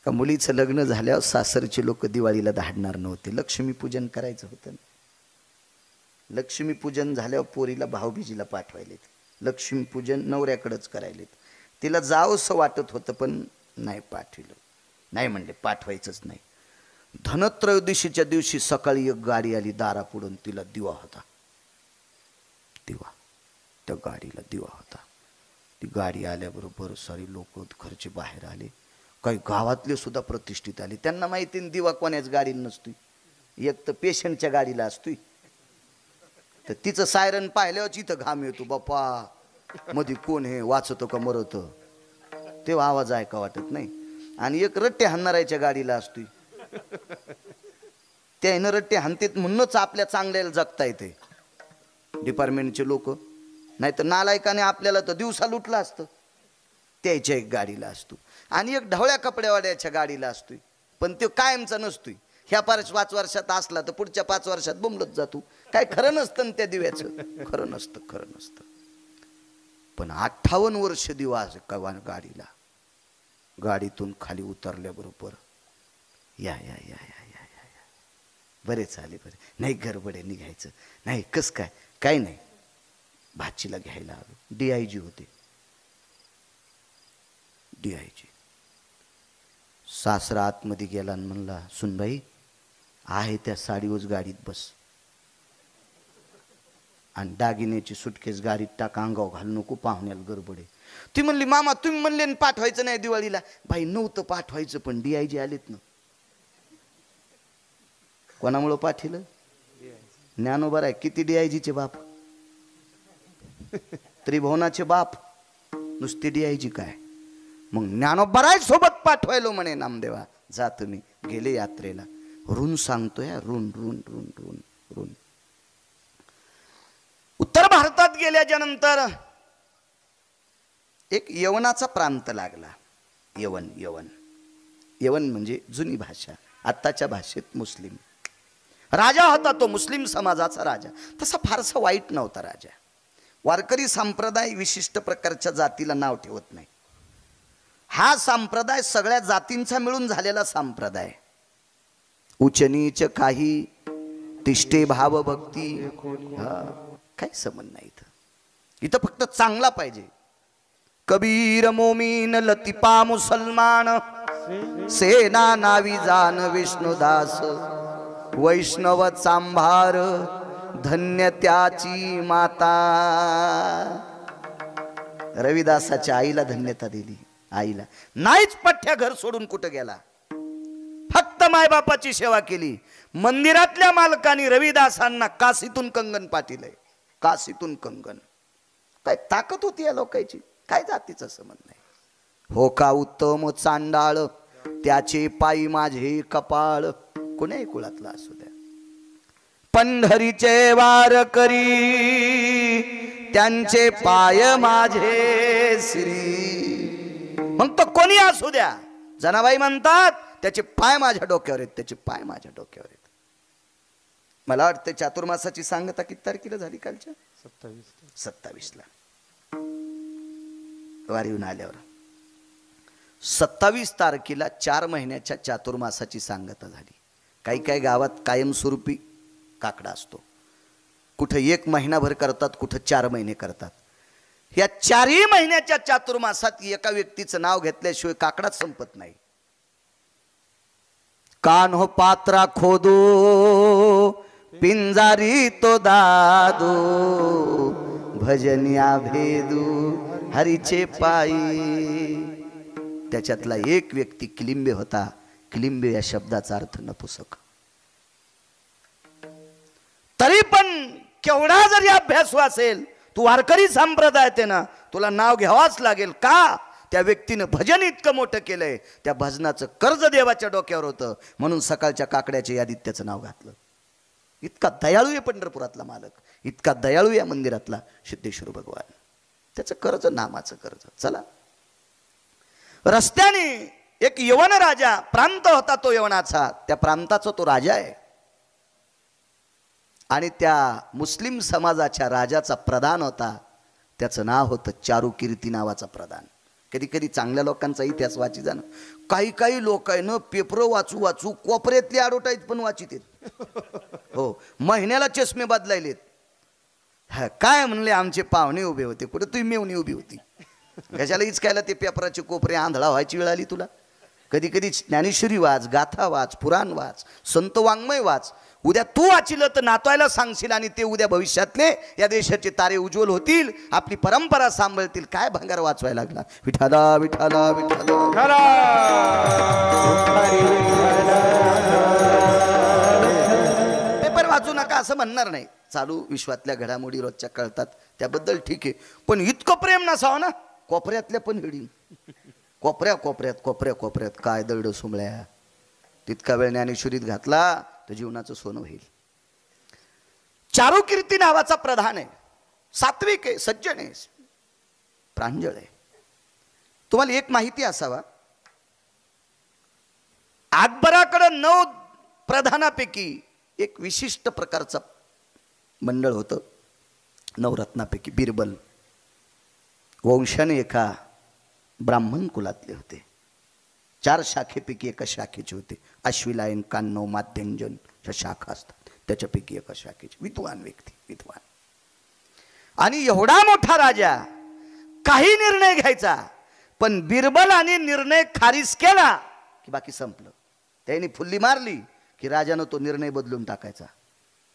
का मुलीचं लग्न झाल्यावर सासरचे लोक दिवाळीला धाडणार नव्हते, लक्ष्मीपूजन करायचं होतं. लक्ष्मीपूजन झाल्यावर पोरीला भाऊबीजीला पाठवायलेत, लक्ष्मीपूजन नवऱ्याकडेच करायलेत. तिला जावंसं वाटत होतं पण नाही पाठविलं, नाही म्हणले पाठवायचंच नाही. धनत्रयोदशीच्या दिवशी सकाळी एक गाडी आली दारापुढून, तिला दिवा होता, दिवा, त्या गाडीला दिवा होता. ती गाडी आल्याबरोबर सारी लोक घरचे बाहेर आले, काही गावातले सुद्धा प्रतिष्ठित आले. त्यांना माहिती दिवा कोण्याच गाडीला नसतोय, एक तर पेशंटच्या गाडीला असतोय. तर तिचं सायरन पाहिल्यावर इथं घाम येतो, बाप्पा मध्ये कोण हे वाचतो का मरतो, तेव्हा आवाज ऐका वाटत नाही. आणि एक रट्टे हाणणाऱ्याच्या गाडीला असतोय, त्यानं रट्टे हाणतेत म्हणूनच आपल्या चांगल्याला जगता येते डिपार्टमेंटचे लोक. नाही तर नालायकाने आपल्याला तर दिवसा लुटलं असतं. त्याच्या एक गाडीला असतो आणि एक ढवळ्या कपड्यावाड्याच्या गाडीला असतोय, पण तो कायमचा नसतोय. ह्या 5 वर्षात असला तर पुढच्या 5 वर्षात बोंबलत जातो. काय खरं नसतं ना त्या दिव्याचं, खरं नसतं, खरं नसतं. पण 58 वर्ष दिवा गाडीला. गाडीतून खाली उतरल्याबरोबर या या या या या या या बरे चाले बरे, नाही गडबडे निघायचं नाही, कस काय, काय नाही. भाचीला घ्यायला आलो, DIG होते, DIG. सासरा आतमध्ये गेला आणि म्हणला, सुनबाई आहे त्या साडीवर गाडीत बस आणि दागिन्याची सुटकेस गाडीत टाक, अंगाव घालू नको, पाहुण्याला गडबडे. ती म्हणली, मामा तुम्ही म्हणले पाठवायचं नाही दिवाळीला. बाई नव्हतं पाठवायचं पण DIG आलेत ना. कोणामुळं पाठिलं? ज्ञानोबा आहे. किती DIGचे बाप, त्रिभुवनाचे बाप, नुसते DIG काय. मग ज्ञानोबा सोबत पाठवायलो म्हणे नामदेवा, जा तुम्ही. गेले यात्रेला, ऋण सांगतोय, ऋण ऋण ऋण ऋण ऋण. उत्तर भारतात गेल्याच्या नंतर एक यवनाचा प्रांत लागला. यवन, यवन, यवन म्हणजे जुनी भाषा, आत्ताच्या भाषेत मुस्लिम. राजा होता तो मुस्लिम समाजाचा राजा. तसा फारसा वाईट नव्हता राजा. वारकरी संप्रदाय विशिष्ट प्रकारच्या जातीला नाव ठेवत नाही. हा संप्रदाय सगळ्या जातींचा मिळून झालेला संप्रदाय. उच्च नीच काही, तिष्ठे भाव भक्ती, काही संबंध नाही इथं. इथं फक्त चांगला पाहिजे. कबीर मोमीन लतिपा मुसलमान, सेना नावी जान विष्णुदास, वैष्णव चांभार धन्य त्याची माता. रविदासाच्या आईला धन्यता दिली. आईला नाहीच पठ्या घर सोडून कुठं गेला, फक्त मायबापाची सेवा केली. मंदिरातल्या मालकांनी रविदासांना काशीतून कंगन पाठिलंय, काशीतून कंगन. काय ताकद होती या लोकांची, काय जातीचा संबंध नाही. हो का उत्तम चांडाळ, त्याचे पायी माझे कपाळ. कोण्याही कुळातला असू द्या. पंढरीचे वार करी, त्यांचे पाय माझे श्री. मग तो कोणी असू द्या, जनाबाई म्हणतात त्याचे पाय माझ्या डोक्यावर आहेत, त्याचे पाय माझ्या डोक्यावर आहेत. मला वाटतं चातुर्मासाची सांगता किती तारखेला झाली? कालच्या 27ला वारीहून आल्यावर. 27 तारखेला 4 महिन्याच्या चातुर्मासाची सांगता झाली. काही काही गावात कायमस्वरूपी काकडा असतो. कुठं 1 महिनाभर करतात, कुठं 4 महिने करतात. या 4ही महिन्याच्या चातुर्मासात एका व्यक्तीचं नाव घेतल्याशिवाय काकडाच संपत नाही. कान्हो पात्रा खोदो, पिंजारी तो दादो, भजनिया भेदू हरीचे पायी. त्याच्यातला एक व्यक्ती किलिंबे होता. किलिंबे या शब्दाचा अर्थ नपुसक. तरी पण केवढा जरी अभ्यास असेल, तू वारकरी संप्रदायात आहे ना, तुला नाव घ्यावाच लागेल. का? त्या व्यक्तीनं भजन इतकं मोठं केलंय, त्या भजनाचं कर्ज देवाच्या डोक्यावर होतं, म्हणून सकाळच्या काकड्याच्या यादीत त्याचं नाव घातलं. इतका दयाळू आहे पंढरपुरातला मालक, इतका दयाळू या मंदिरातला सिद्धेश्वर भगवान. त्याचं कर्ज, नामाचं कर्ज. चला, रस्त्याने एक यवन राजा, प्रांत होता तो यवनाचा, त्या प्रांताचा तो राजा आहे. आणि त्या मुस्लिम समाजाच्या राजाचा प्रधान होता, त्याचं नाव होतं चारुकीर्ती नावाचा प्रधान. कधी कधी चांगल्या लोकांचा इतिहास वाची जाणं. काही काही लोक आहे ना पेपर वाचू वाचू कोपऱ्यातली ॲडव्हर्टाईज पण वाचित हो, महिन्याला चष्मे बदलायलेत. हा काय म्हणले आमचे पाहुणे उभे होते, कुठे तुम्ही मेवणी उभी होती, कशाला इचकायला ते पेपराचे कोपरे, आंधळा व्हायची वेळ आली तुला. कधी कधी ज्ञानेश्वरी वाच, गाथा वाच, पुराण वाच, संत वाङ्मय वाच. उद्या तू वाचिलं तर नातवायला सांगशील आणि ते उद्या भविष्यातले या देशाचे तारे उज्ज्वल होतील, आपली परंपरा सांभाळतील. काय भंगार वाचवायला लागला. विठाला विठाला विठाला. पेपर वाचू नका असं म्हणणार नाही, चालू विश्वातल्या घडामोडी रोजच्या कळतात त्याबद्दल ठीक आहे, पण इतकं प्रेम नसावं ना कोपऱ्यातल्या पण हिडी. कोपऱ्या कोपऱ्यात कोपऱ्या कोपऱ्यात काय दरड सुमळ्या. तितका वेळ ज्ञानेश्वरीत घातला तर जीवनाचं सोनं होईल. चारुकीर्ती नावाचा प्रधान आहे, सात्विक आहे, सज्जन आहे, प्रांजळ आहे. तुम्हाला एक माहिती असावा, अकबराकडे 9 प्रधानापैकी एक विशिष्ट प्रकारचा मंडळ होतं. 9 रत्नापैकी बिरबल वंशाने एका ब्राह्मण कुलातले होते. 4 शाखेपैकी एका शाखेचे होते. अश्विलायन, कान्नव, माध्यंजन शाखा असतात, त्याच्यापैकी एका शाखेचे विद्वान व्यक्ती, विद्वान. आणि एवढा मोठा राजा, काही निर्णय घ्यायचा, पण बिरबल आणि निर्णय खारिज केला की बाकी संपलं. त्याने फुल्ली मारली की राजानं तो निर्णय बदलून टाकायचा.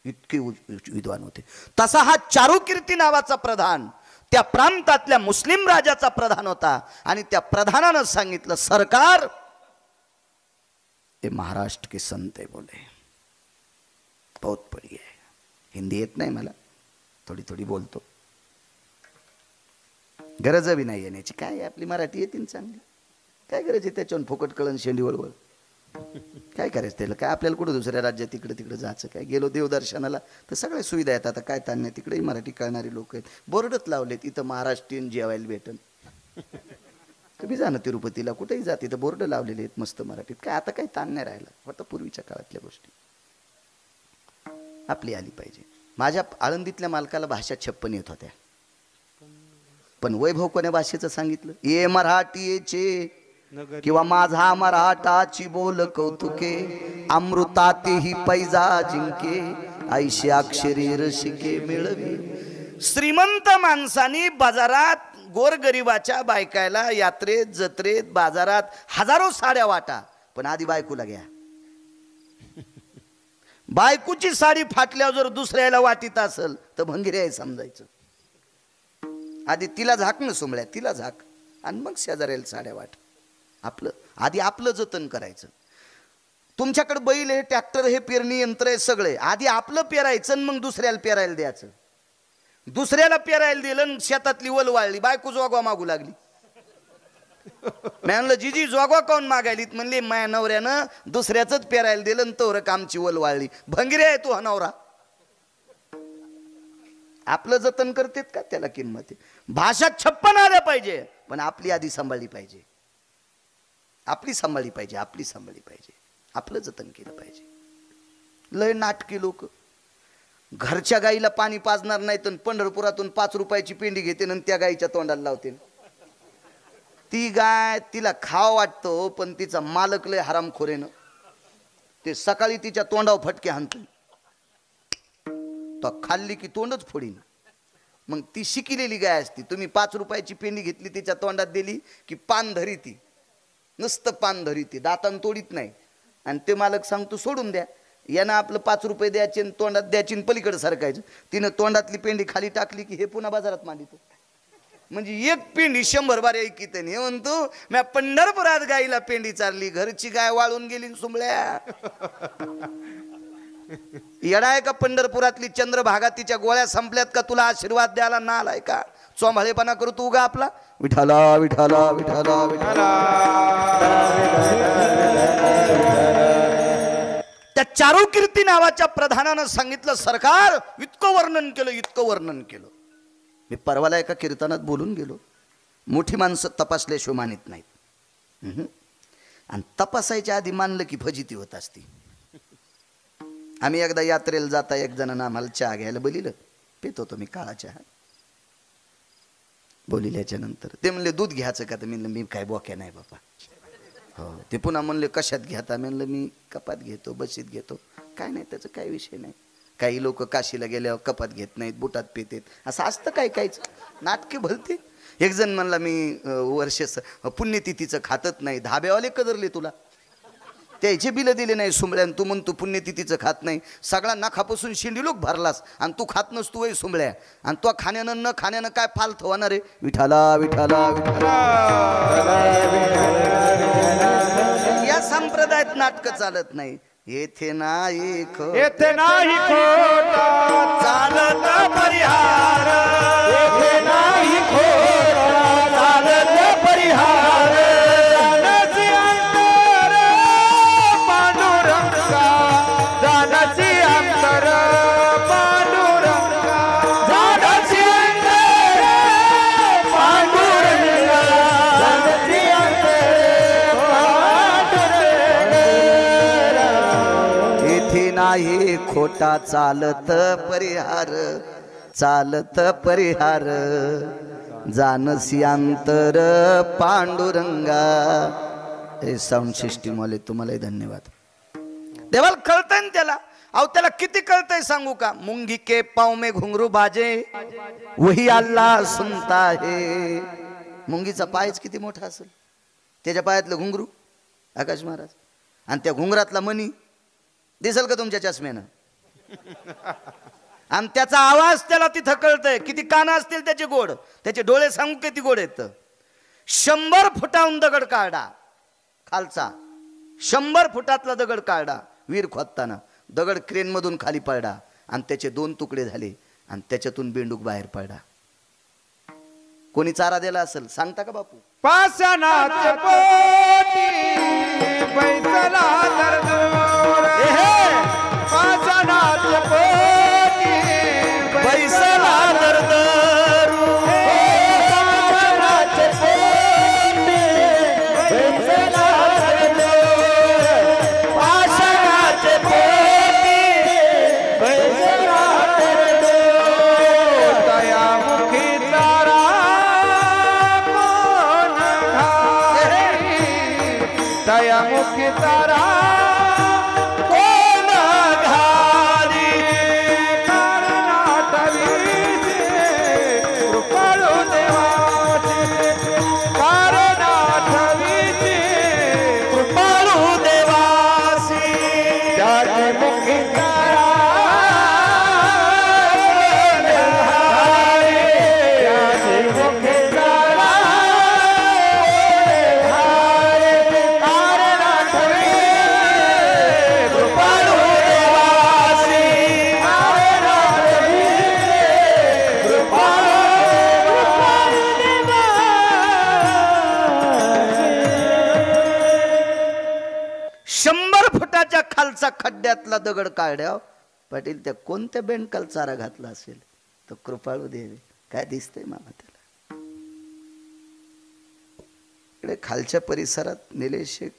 इतके विद्वान होते. तसा हा चारुकीर्ती नावाचा प्रधान त्या प्रांतातल्या मुस्लिम राजाचा प्रधान होता. आणि त्या प्रधानानं सांगितलं, सरकार ये महाराष्ट्र के संत है बोले, बहुत बढिया है. हिंदी येत नाही मला, थोडी थोडी बोलतो, गरज बी नाही येण्याची. काय आपली मराठी येतील चांगली, काय गरज आहे त्याच्यावर फुकट कळण शेंडी वळवळ. काय करायचं त्याला, काय आपल्याला कुठं दुसऱ्या राज्यात तिकडे तिकडे जायचं काय. गेलो देवदर्शनाला तर सगळ्या सुविधा आहेत. आता काय तान्य, तिकडेही मराठी कळणारी लोक आहेत. बोर्डच लावलेत, इथं महाराष्ट्रीयन जेवायला भेटन. तुम्ही जा ना तिरुपतीला, कुठेही जा, तिथं बोर्ड लावलेले आहेत मस्त मराठीत. काय आता काही ताण नाही राहिला, फक्त पूर्वीच्या काळातल्या गोष्टी आपली आली पाहिजे. माझ्या आळंदीतल्या मालकाला भाषा 56 येत होत्या, पण वैभव कोण्या भाषेचं सांगितलं, ये मराठीचे किंवा माझा मराठाची बोल कौतुके, अमृतातेही पैजा जिंके, ऐशी अक्षरी रसिके मिळवी. श्रीमंत माणसानी बाजारात गोरगरिबाच्या बायकायला यात्रेत जत्रेत बाजारात हजारो साड्या वाटा, पण आधी बायकोला घ्या. बायकोची साडी फाटल्यावर जर दुसऱ्याला वाटीत असेल तर भंगिरी आहे समजायचं. आधी तिला झाक न सुमळ्या, तिला झाक, आणि मग शेजाऱ्याला साड्या वाट. आपलं आधी आपलं जतन करायचं. तुमच्याकडे बैल आहे, ट्रॅक्टर हे, पेरणी यंत्र आहे, सगळे आधी आपलं पेरायचं आणि मग दुसऱ्याला पेरायला द्यायचं. दुसऱ्याला पेरायला दिलं, शेतातली वल वाळली, बायको जोगवा मागू लागली. म्हणलं जीजी जोगवा काऊन मागायलीत, म्हणले माया नवऱ्यानं दुसऱ्याच पेरायला दिलं तोवर कामची वल वाळली. भंगिरी आहे तू हा नवरा. आपलं जतन करतेत का, त्याला किंमत आहे. भाषा 56 आल्या पाहिजे, पण आपली आधी सांभाळली पाहिजे, आपली सांभाळली पाहिजे, आपली सांभाळली पाहिजे, आपलं जतन केलं पाहिजे. लय नाटकी लोक घरच्या गाईला पाणी पाजणार नाही तर पंढरपुरातून 5 रुपयाची पेंडी घेते आणि त्या गाईच्या तोंडाला लावते. ती गाय तिला खाव वाटतो, पण तिचा मालक लय हरामखोरेनं ते सकाळी तिच्या तोंडावर फटके हाणतो, तो खाल्ली की तोंडच फोडीन. मग ती शिकिलेली गाय असती. तुम्ही 5 रुपयाची पेंडी घेतली, तिच्या तोंडात दिली की पान धरी, ती नुसतं पान धरी, ती दातान तोडीत नाही. आणि ते मालक सांगतो सोडून द्या, यानं आपलं 5 रुपये द्यायचे आणि तोंडात द्यायची, पलीकडे सरकायचं. तिनं तोंडातली पेंडी खाली टाकली की हे पुन्हा बाजारात मांडितो. म्हणजे एक पेंडी 100 बार ऐकीत नाही. म्हणतो मी पंढरपुरात गाईला पेंडी चालली, घरची गाय वाळून गेली सुमळ्या. येडा आहे का पंढरपुरातली चंद्रभागा, तिच्या गोळ्या संपल्यात का तुला आशीर्वाद द्यायला ना आलाय का. चोंभाळेपणा करू तू उगा आपला. विठाला विठाला विठाला विठाला. त्या चारुकीर्ती नावाच्या प्रधानानं सांगितलं, सरकार इतकं वर्णन केलं, इतकं वर्णन केलं. मी परवाला एका कीर्तनात बोलून गेलो, मोठी माणसं तपासल्याशिवाय मानित नाहीत. आणि तपासायच्या आधी मानलं की फजिती होत असती. आम्ही एकदा यात्रेला जाता एक जणांना आम्हाला चहा घ्यायला बोलिलं, पित होतो मी काळा चहा. बोलिल्याच्या नंतर ते म्हणले दूध घ्यायचं का? तर म्हणलं मी काय बोक्या नाही बाबा. हो. ते पुन्हा म्हणले कशात घेता? म्हणलं मी कपात घेतो, बशीत घेतो. काय नाही त्याचं काही विषय नाही. काही लोक काशीला गेल्यावर कपात घेत नाहीत, बुटात पितेत, असं असतं काय काहीच नाटके भलते. एक जण म्हणला मी वर्ष पुण्यतिथीचं खातच नाही. धाब्यावाले कदरले तुला, त्याचे बिलं दिले नाही सुंबळ्या, तू म्हणतो पुण्यतिथीचं खात नाही. सगळा नाखापासून शिंडी लोक भरलास आणि तू खात नसतो वय सुंबळ्या. आणि तो खाण्यानं न खाण्यानं काय फालत होणार रे? विठाला विठाला विठाला. या संप्रदायात नाटक चालत नाही. येथे नाही येथे नाही खोटा चालत परिहार, येथे नाही खोटा चालत परिहार. जाण्याची अंतर पांडुरंगा, जाण्याची अंतर पांडुरंगा, जाण्याची अंतर पांडुरंगा, जाण्याची अंतर पांडुरंगा. येथे नाही खोटा चालत परिहार, चालत परिहार. जानसी अंतर पांडुरंगा. हे साऊंड सिस्टीम वाले तुम्हालाही धन्यवाद. देवाला कळतंय ना त्याला. अहो त्याला किती कळतंय सांगू का? मुंगी के पाव में घुंगरू बाजे वही अल्लाह सुनता है. मुंगीचा पायच किती मोठा असेल, त्याच्या पायातलं घुंगरू आकाश महाराज, आणि त्या घुंगरातला मणी दिसल का तुमच्या चष्म्यानं? आणि त्याचा आवाज त्याला तिथं कळतंय. किती कान असतील त्याचे गोड, त्याचे डोळे सांगू किती गोड आहेत. 100 फुटाहून दगड काढा खालचा, 100 फुटातला दगड काढा. वीर खोदताना दगड क्रेन मधून खाली पडला आणि त्याचे 2 तुकडे झाले आणि त्याच्यातून बेंडूक बाहेर पडला. कोणी चारा दिला असेल सांगता का बापू? पाषाणाचे पोटी बैसला दरदूर, पाषाणाचे पोटी बैसला दरदरू, पाषाणाचे पोटी बैसला दरदूर, पाषाणाचे पोटी बैसला दरदूर. दयामुखी तारा दयामुखी तारा कोण घाली, कारणाटवीचे कृपाळू देवाचे, कारणाटवीचे कृपाळू देवासी. त्याची मुखी तारा त्याची मुखी तारा खालचा खड्ड्यातला दगड काढ्या पाटील त्या कोणत्या बेंडकाल चारा घातला असेल? तो कृपाळू देवी. काय दिसतंय मामा त्याला? इकडे खालच्या परिसरात निलेश एक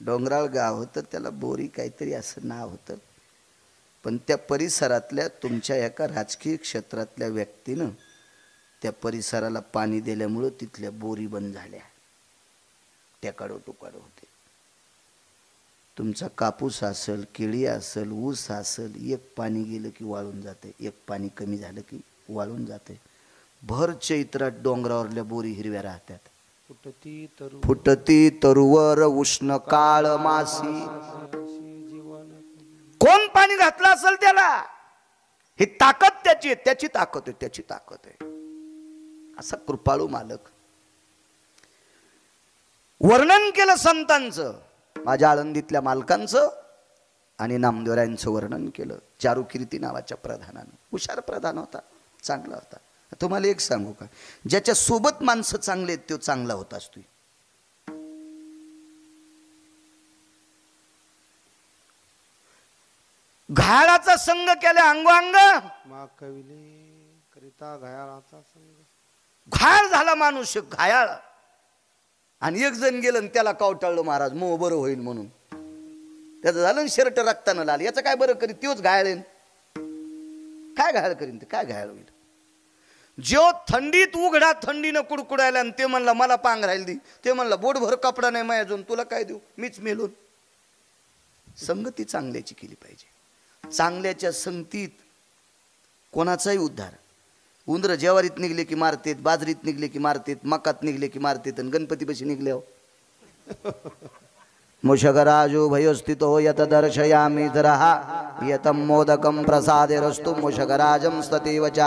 डोंगराळ गाव होतं, त्याला बोरी काहीतरी असं नाव होतं. पण त्या परिसरातल्या तुमच्या एका राजकीय क्षेत्रातल्या व्यक्तीनं त्या परिसराला पाणी दिल्यामुळं तिथल्या बोरी बंद झाल्या. त्या काढो तुकाडो होते. तुमचा कापूस असेल, केळी असेल, ऊस असेल, एक पाणी गेलं की वाळून जाते, एक पाणी कमी झालं की वाळून जाते. भर चैत्रात डोंगरावरल्या बोरी हिरव्या राहतात. फुटती तरुवर उष्ण काळ मासी. कोण पाणी घातलं असेल त्याला? ही ताकद त्याची आहे, त्याची ताकद आहे, त्याची ताकद आहे. असा कृपाळू मालक. वर्णन केलं संतांचं, माझ्या आळंदीतल्या मालकांचं आणि नामदेवरायांचं वर्णन केलं. चारुकीर्ती नावाच्या प्रधानानं. हुशार प्रधान होता, चांगला होता. तुम्हाला एक सांगू का? ज्याच्या सोबत माणसं चांगले आहेत तो चांगला होत असतो. घायाळाचा संघ केला अंगोअंग, घायाळ झाला माणूस, घायाळ. आणि एक जण गेलं त्याला कावटाळलं महाराज, मग बरं होईल म्हणून. त्याचं झालं शर्ट रक्तानं लाल. याचं काय बरं करीन? तोच घायाळेन. काय घायाळ करीन ते? काय घायाळ होईल? जो थंडीत उघडा थंडीनं कुडकुडायला आणि ते म्हणला मला पांग राहील दी, ते म्हणला बोटभर कपडा नाही माझ्या अजून, तुला काय देऊ, मीच मेलून. संगती चांगल्याची केली पाहिजे. चांगल्याच्या संगतीत कोणाचाही उद्धार. उंदर ज्वारीत निघले की मारतेत, बाजरीत निघले की मारतेत, मकात निघले की मारतेत, आणि गणपतीपाशी निघले हो मुषगराजो भयोस्थितो यत दर्शयामि धरहा यतं मोदकं प्रसादे रस्तु मुषगराजं स्ततेव च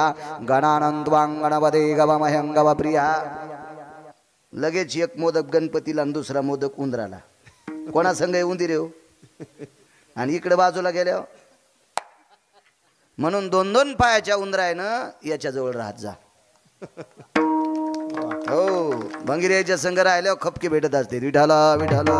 गणानंत्वां गणपते गवमह्यं गवप्रिया. लगेच एक मोदक गणपतीला आणि दुसरा मोदक उंदराला. कोणा संग उंदीर हो, आणि इकडे बाजूला गेल्या. म्हणून 2-2 पायाच्या उंदरायनं याच्याजवळ राहत जा. हो, भंगिऱ्याच्या संघ राहिल्यावर खपके भेटत असते. विठाला विठाला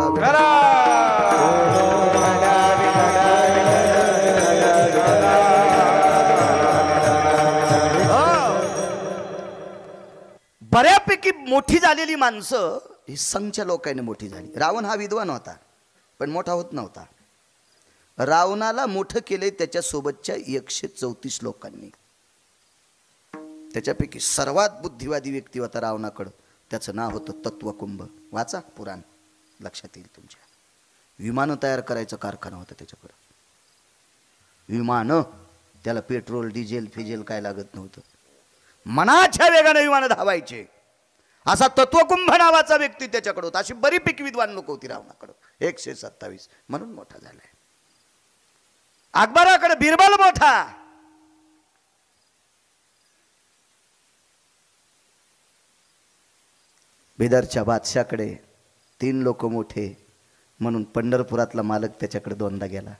बऱ्यापैकी मोठी झालेली माणसं ही संघच्या लोकांनी मोठी झाली. रावण हा विद्वान होता पण मोठा होत नव्हता. रावणाला मोठं केले त्याच्या सोबतच्या 134 लोकांनी. त्याच्यापैकी सर्वात बुद्धिवादी व्यक्ती होता रावणाकडं. त्याचं नाव होतं तत्वकुंभ. वाचा पुराण, लक्षात येईल तुमच्या. विमानं तयार करायचा कारखाना होता त्याच्याकडं. विमानं, त्याला पेट्रोल डिझेल फिजेल काय लागत नव्हतं. मनाच्या वेगाने विमानं धावायचे. असा तत्वकुंभ नावाचा व्यक्ती त्याच्याकडे होता. अशी बरीपैकी विद्वान लोक होती रावणाकडं. 127 म्हणून मोठा झालाय. अकबराकडे बिरबल मोठा. बिदरच्या बादशाकडे 3 लोक मोठे म्हणून पंढरपुरातला मालक त्याच्याकडे 2दा गेला.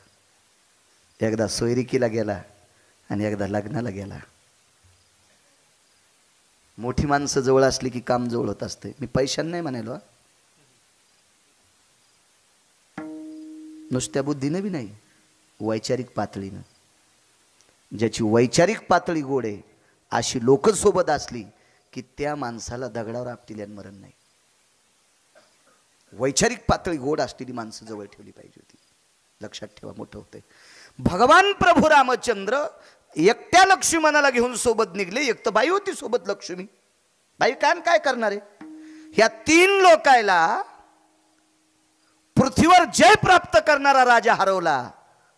एकदा सोयरिकीला गेला आणि एकदा लग्नाला गेला. मोठी माणसं जवळ असली की काम जवळ होत असते. मी पैशाने नाही म्हणालो, नुसत्या बुद्धीने बी नाही, वैचारिक पातळीनं. ज्याची वैचारिक पातळी गोड आहे अशी लोक सोबत असली की त्या माणसाला दगडावर आपटील्यान मरण नाही. वैचारिक पातळी गोड असलेली माणसं जवळ ठेवली पाहिजे होती. लक्षात ठेवा, मोठं होतंय. भगवान प्रभू रामचंद्र एकट्या लक्ष्मणाला घेऊन सोबत निघले. एक तर बाई होती सोबत लक्ष्मी. बाई काय करणार आहे. ह्या 3 लोकायला पृथ्वीवर जय प्राप्त करणारा राजा हरवला.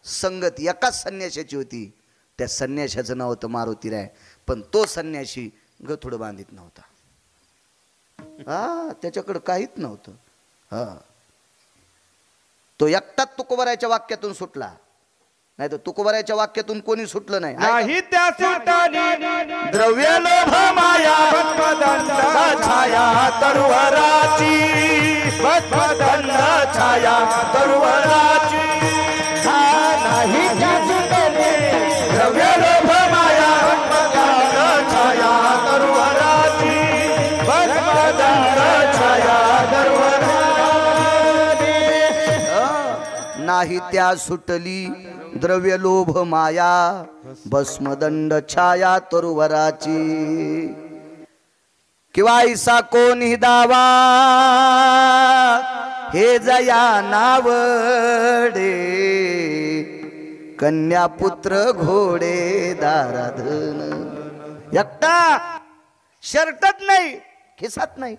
संगत एकाच संन्याशाची होती. त्या संन्याशाचं नाव होतं मारुतीराय. पण तो संन्याशी गथुडं बांधित नव्हता. त्याच्याकडे काहीच नव्हतं. तो एकटाच तुकोबारायच्या वाक्यातून सुटला. नाही तर तुकोबारायच्या वाक्यातून कोणी सुटलं नाही. नाही त्या सुटानी द्रव्य लोभ माया पद्मदंड छाया तरुवराची, पद्मदंड छाया तरुवराची. नाही त्या सुटानी द्रव्य लोभ माया पद्मदंड छाया तरुवराची, पद्मदंड छाया तरुवराची. नाही त्या सुटली द्रव्य लोभ माया, भस्मदंड छाया तरुवराची. किंवा ऐसा कोणी दावा हे जया नावडे, कन्या पुत्र घोडे दाराधन. एकटा, शर्टच नाही, खिसात नाही,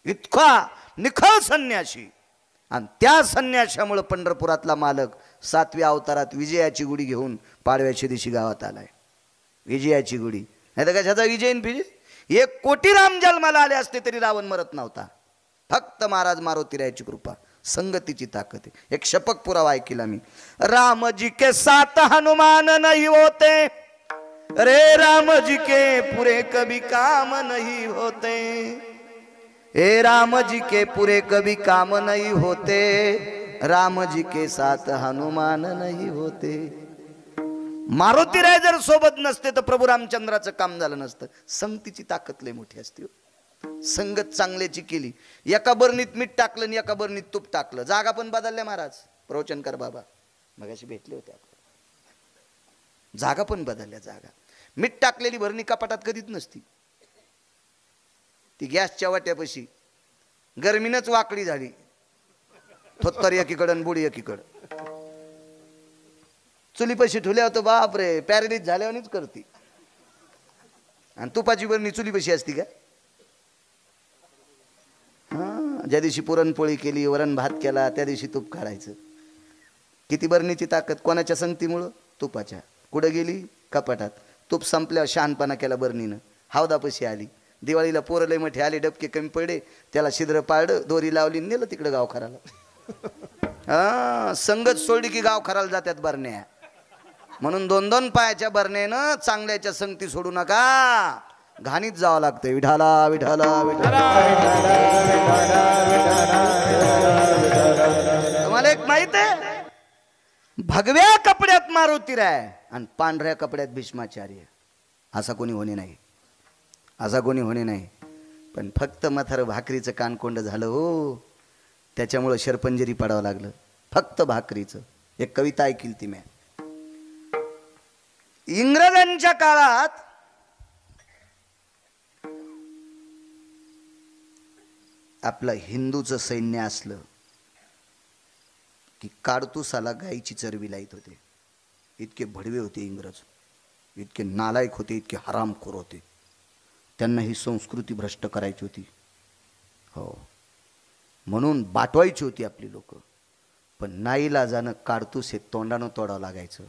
इतका निखळ संन्याशी. आणि त्या संन्याशामुळे पंढरपुरातला मालक 7व्या अवतारात विजयाची गुढी घेऊन पाडव्याच्या दिवशी गावात आलाय. विजयाची गुढी. नाही तर कशाचा विजय फिजे. 1 कोटी राम जन्माला आले असते तरी रावण मरत नव्हता. फक्त महाराज मारुतीरायाची कृपा, संगतीची ताकद आहे. एक शपक पुरावा ऐकला मी. राम जी के साथ हनुमान नहीं होते, रे राम जी के पूरे कभी काम नहीं होते. हे राम जी के पूरे कभी काम नहीं होते, राम जी के साथ हनुमान नहीं होते. मारुतीराय जर सोबत नसते तर प्रभू रामचंद्राचं काम झालं नसतं. संगतीची ताकद लय मोठी असते. संगत चांगल्याची केली. एका बरणीत मीठ टाकलं आणि एका बरणीत तूप टाकलं. जागा पण बदलल्या महाराज. प्रवचनकर बाबा मगाशी भेटले होते. जागा पण बदलल्या. जागा मीठ टाकलेली भरणी कपाटात कधीच नसती. ती गॅसच्या वाट्यापाशी गरमीनच वाकडी झाली. थोत्तर एकीकडं बुडी एकीकडं. चुलीपाशी ठुल्या होतं. बाप रे, पॅरेलिस झाल्यावानीच करती. आणि तुपाची बरणी चुलीपाशी असती का? हां, ज्या दिवशी पुरणपोळी केली, वरण भात केला, त्या दिवशी तूप काढायचं. किती बरणीची ताकद? कोणाच्या संगतीमुळं? तुपाच्या. कुठं गेली? कपाटात. तूप संपल्यावर शहाणपणा केला बरणीनं, हावदापाशी आली. दिवाळीला पोरं लय मोठे आले, डबके कमी पडले, त्याला छिद्र पाडलं, दोरी लावली, नेलं तिकडं गावखराला. हां, संगत सोडली की गावखराला जात्यात बरण्या. म्हणून 2-2 पायाच्या बरण्यानं चांगल्याच्या संगती सोडू नका, घाणीत जावं लागतं. विठाला विठाला विठाला. तुम्हाला एक माहित आहे, भगव्या कपड्यात मारुतीराय आणि पांढऱ्या कपड्यात भीष्माचार्य. असा कोणी होणे नाही, असा कोणी होणे नाही. पण फक्त म्हातार भाकरीचं कानकोंड झालं हो, त्याच्यामुळं शरपंजरी पडावं लागलं. फक्त भाकरीचं. एक कविता ऐकली ती मी. इंग्रजांच्या काळात आपलं हिंदूचं सैन्य असलं की काडतुसाला गायीची चरबी लाईत होते. इतके भडवे होते इंग्रज, इतके नालायक होते, इतके हरामखोर होते. त्यांना ही संस्कृती भ्रष्ट करायची होती. हो, म्हणून बाटवायची होती आपली लोक. पण नाईलाजानं काडतूस हे तोंडानं तोडावं लागायचं.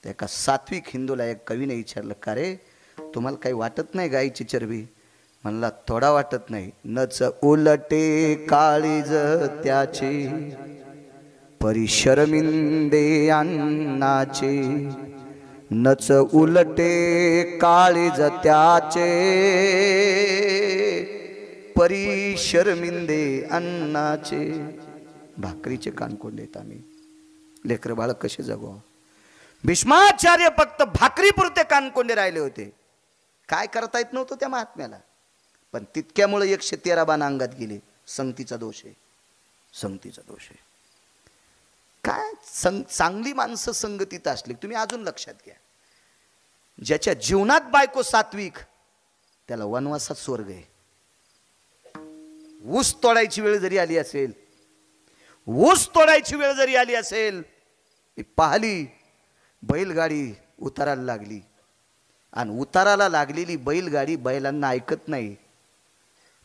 त्या एका सात्विक हिंदूला एक कवीने विचारलं, का रे तुम्हाला काही वाटत नाही गायीची चरबी? म्हणला, थोडा वाटत नाही. नच उलटे काळीज त्याचे, परिशर्मिंदे अन्नाचे. नच उलटे काळीज त्याचे, परिशर्मिंदे अन्नाचे. भाकरीचे कानकोंड देत आम्ही, लेकर बाळ कसे जगवा. भीष्माचार्य फक्त भाकरीपुरते कानकोंडे राहिले होते. काय करता येत नव्हतं त्या महात्म्याला, पण तितक्यामुळे 113 बाण अंगात गेले. संगतीचा दोष आहे, संगतीचा दोष आहे. काय चांगली माणसं संगतीत असली, तुम्ही अजून लक्षात घ्या, ज्याच्या जीवनात बायको सात्विक, त्याला वनवासात स्वर्ग आहे. ऊस तोडायची वेळ जरी आली असेल, ऊस तोडायची वेळ जरी आली असेल, पाहिली बैलगाडी उतारायला लागली, आणि उताराला लागलेली बैलगाडी बैलांना ऐकत नाही,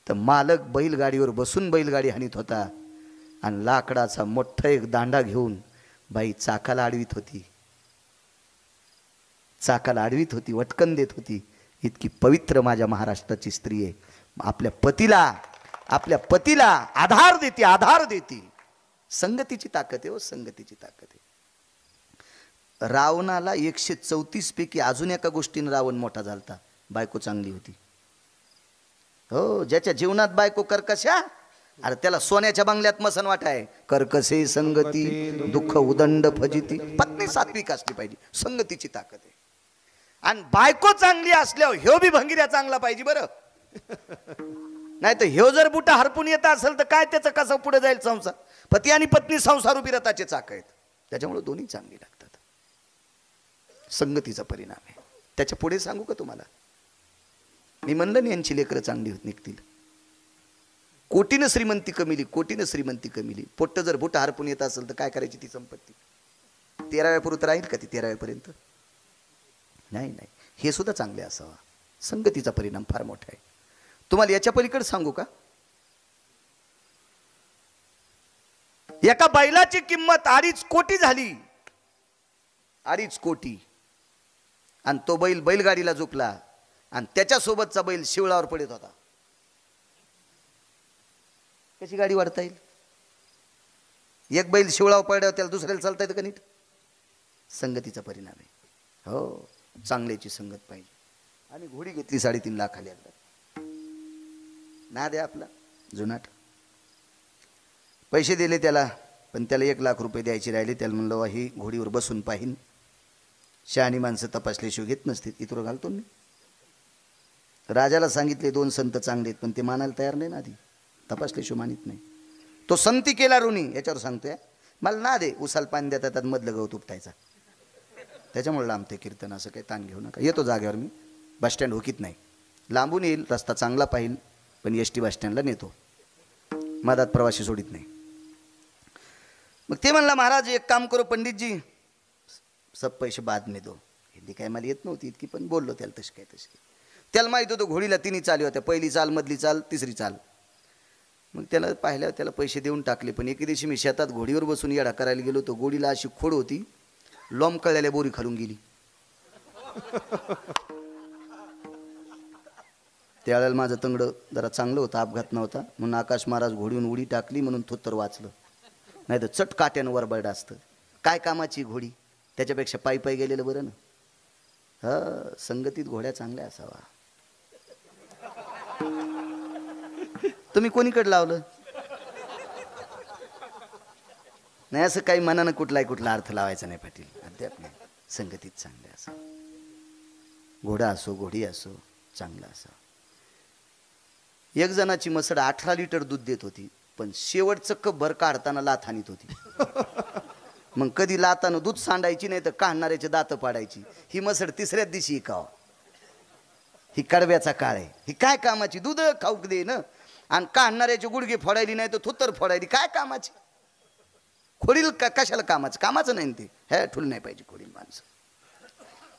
तर मालक बैलगाडीवर बसून बैलगाडी हाणीत होता, आणि लाकडाचा मोठा एक दांडा घेऊन बाई चाकाला आडवीत होती, चाकाला आडवीत होती, वटकन देत होती. इतकी पवित्र माझ्या महाराष्ट्राची स्त्री आहे. आपल्या पतीला आधार देते, आधार देते. संगतीची ताकद आहे हो, संगतीची ताकद आहे. रावणाला 134 पैकी अजून एका गोष्टीने रावण मोठा झालता, बायको चांगली होती. हो, ज्याच्या जीवनात बायको कर्कशा, अरे त्याला सोन्याच्या बंगल्यात मसन वाटाय. कर्कशे संगती दुःख उदंड फजिती. पत्नी सात्विक असली पाहिजे, संगतीची ताकद आहे. आणि बायको चांगली असल्यावर ह्यो बी भंगिऱ्या चांगला पाहिजे बरं. नाही तर ह्यो जर बुटा हरपून येत असेल तर काय त्याचं कसं पुढे जाईल संसार. पती आणि पत्नी संसारूपी रथाचे चाक आहेत, त्याच्यामुळे दोन्ही चांगली लागतात. संगतीचा परिणाम आहे. त्याच्या पुढे सांगू का तुम्हाला, मी म्हणलं ना यांची लेकरं चांगली निघतील. कोटीनं श्रीमंती कमिली, कोटीनं श्रीमंती कमिली. पोट्ट जर बुटा हरपून येत असेल तर काय करायची ती संपत्ती? 13व्या पुरत राहील का ती 13व्या पर्यंत? नाही नाही, हे सुद्धा चांगले असावा. संगतीचा परिणाम फार मोठा आहे. तुम्हाला याच्या पलीकडे सांगू का, एका बैलाची किंमत 2.5 कोटी झाली, 2.5 कोटी. आणि तो बैल बैलगाडीला झोपला, आणि त्याच्यासोबतचा बैल शिवळावर पडत होता. कशी गाडी वाढता येईल? एक बैल शिवळावर पडल्यावर त्याला दुसऱ्याला चालता येतं का नीट? संगतीचा परिणाम आहे. हो, चांगल्याची संगत पाहिजे. आणि घोडी घेतली 3.5 लाखाली. ना द्या आपला जुनाट, पैसे दिले त्याला, पण त्याला 1 लाख रुपये द्यायचे राहिले. त्याला म्हणलं, ही घोडीवर बसून पाहिन. शहाणी माणसं तपासल्याशिवाय घेत नसते. इतरं घालतो मी. राजाला सांगितले 2 संत चांगले आहेत, पण ते मानायला तयार नाही ना. आधी तपासल्याशिवाय मानित नाही. तो संती केला ऋणी, याच्यावर सांगतोय. मला ना दे, उसाल पाणी देतात, त्यात मधलं गवत उपटायचा. त्याच्यामुळे लांब ते कीर्तन. असं काही ताण घेऊ नका. येतो जागेवर मी, बसस्टँड होकीत नाही. लांबून येईल, रस्ता चांगला पाहिल, पण ST बसस्टँडला नेतो. मधात प्रवासी सोडित नाही. मग ते म्हणला, महाराज एक काम करो पंडितजी, सब पैसे बाद में दो. हिंदी काय मला येत नव्हती इतकी, पण बोललो त्याला तशी काय तशी. त्याला माहित होतं घोडीला तिन्ही चाली होत्या, पहिली चाल, मधली चाल, तिसरी चाल. मग त्याला पाहिल्यावर त्याला पैसे देऊन टाकले. पण एके दिवशी मी शेतात घोडीवर बसून येडा करायला गेलो तर घोडीला अशी खोड होती, लोंबकळलेल्या बोरी खालून गेली. त्यावेळेला माझं तंगडं जरा चांगलं होतं, अपघात नव्हता म्हणून आकाश महाराज घोडीहून उडी टाकली म्हणून थोत्तर वाचलं. नाही तर चट काट्यानं बरड असतं. काय कामाची घोडी, त्याच्यापेक्षा पायी पायी गेलेलं बरं ना. संगतीत घोड्या चांगल्या असावा. तुम्ही कोणीकडे लावलं नाही, असं काही मनानं कुठला अर्थ लावायचा नाही पाटील. अद्याप नाही, संगतीत चांगल्या असावं. घोडा असो घोडी असो चांगला असावं. एक जणाची म्हसड 18 लिटर दूध देत होती, पण शेवटचं कप भर काढताना लाथ हानीत होती. मग कधी लातानं दूध सांडायची नाही तर काढणाऱ्याचे दात पाडायची. ही म्हसड तिसऱ्याच दिवशी इकाव. ही कडव्याचा काळ आहे. ही काय कामाची, दूध खाऊक दे ना, आणि काढणाऱ्याचे गुडघे फोडायली नाही तर थुत्तर फोडायली. काय कामाची खोडील कशाला कामाचं, कामाचं नाही ते. हे ठुल नाही पाहिजे खोडील माणसं.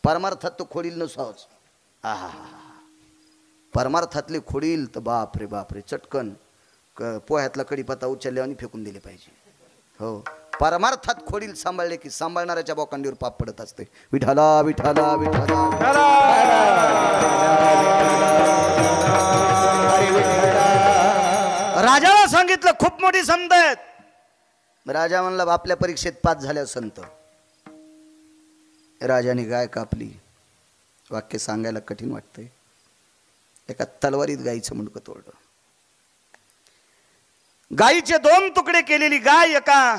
परमार्थात तो खोडील नसावच. आहा, परमार्थातले खोडील तर बापरे बापरे, चटकन पोह्यातला कडीपत्ता उचलले आणि फेकून दिले पाहिजे. हो, परमार्थात खोडील सांभाळले की सांभाळणाऱ्याच्या बोकांडीवर पाप पडत असते. विठाला विठाला विठाला. राजाला सांगितलं खूप मोठी संत आहेत. राजा म्हणला आपल्या परीक्षेत पास झाल्या संत. राजाने गाय कापली. वाक्य सांगायला कठीण वाटतंय. एका तलवारीत गायीचं मुंडकं तोडलं. गायीचे 2 तुकडे केलेली गाय एका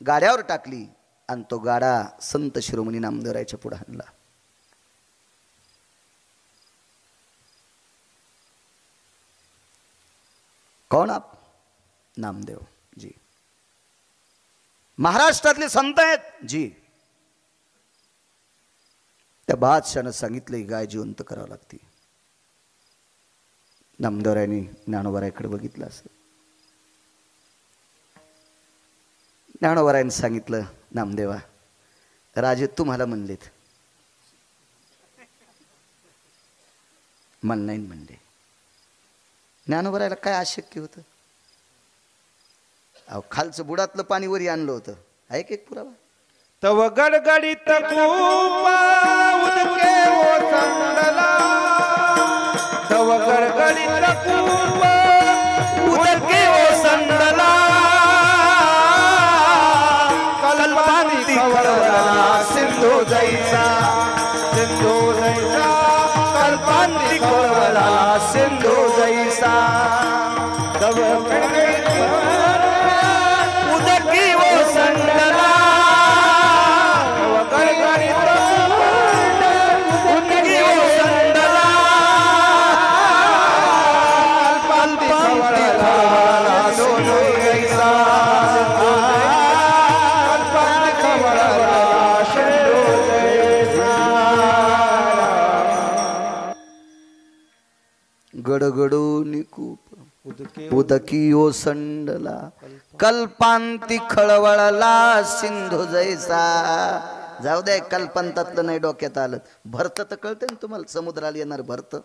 गाड्यावर टाकली आणि तो गाडा संत शिरोमणी नामदेवरायच्या पुढे आणला. कौन आप? नामदेव जी. महाराष्ट्रातले संत आहेत जी. त्या बादशाहनं सांगितलं ही गाय जिवंत करावं लागते. नामदेवरायांनी ज्ञानोबारायकडे बघितलं असं. ज्ञानोबारायांनी सांगितलं, नामदेवा राजे तुम्हाला म्हणलेत, मन नाही म्हणले. ज्ञानोबारायला काय अशक्य होतं. अहो खालचं बुडातलं पाणी वरी आणलं होतं. ऐक एक पुरावा. तव गडगडीत खूप उदके ओसंडला, तव गडगडीत खूप उदके ओसंडला, कल्पांती खवळला सिंधू जैसा, सिंधू जैसा, कल्पांती खवळला सिंधू जैसा. तव गडगडीत उदके ओसंडला, गडगडून खूप उदकी ओसंडला, कल्पांती खळवळला सिंधू जैसा. जाऊ दे, कल्पांतातलं नाही डोक्यात आलं. भरत तर कळते ना तुम्हाला, समुद्राला येणार भरत.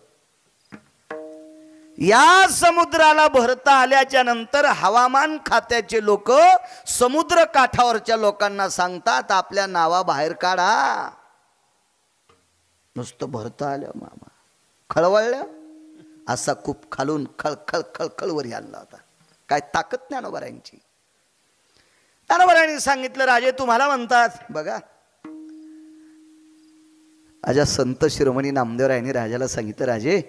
या समुद्राला भरता आल्याच्या नंतर हवामान खात्याचे लोक समुद्र काठावरच्या लोकांना सांगतात आपल्या नावा बाहेर काढा. नुसतं भरता आल्या मामा खळवळल्या असा खूप खालून खळखळ खळखळ वरी आणला होता. काय ताकद ज्ञानोबारायांची. ज्ञानोबारायांनी सांगितलं, राजे तुम्हाला म्हणतात. बघा आजा संत शिरोमणी नामदेवरायांनी राजाला सांगितलं, राजे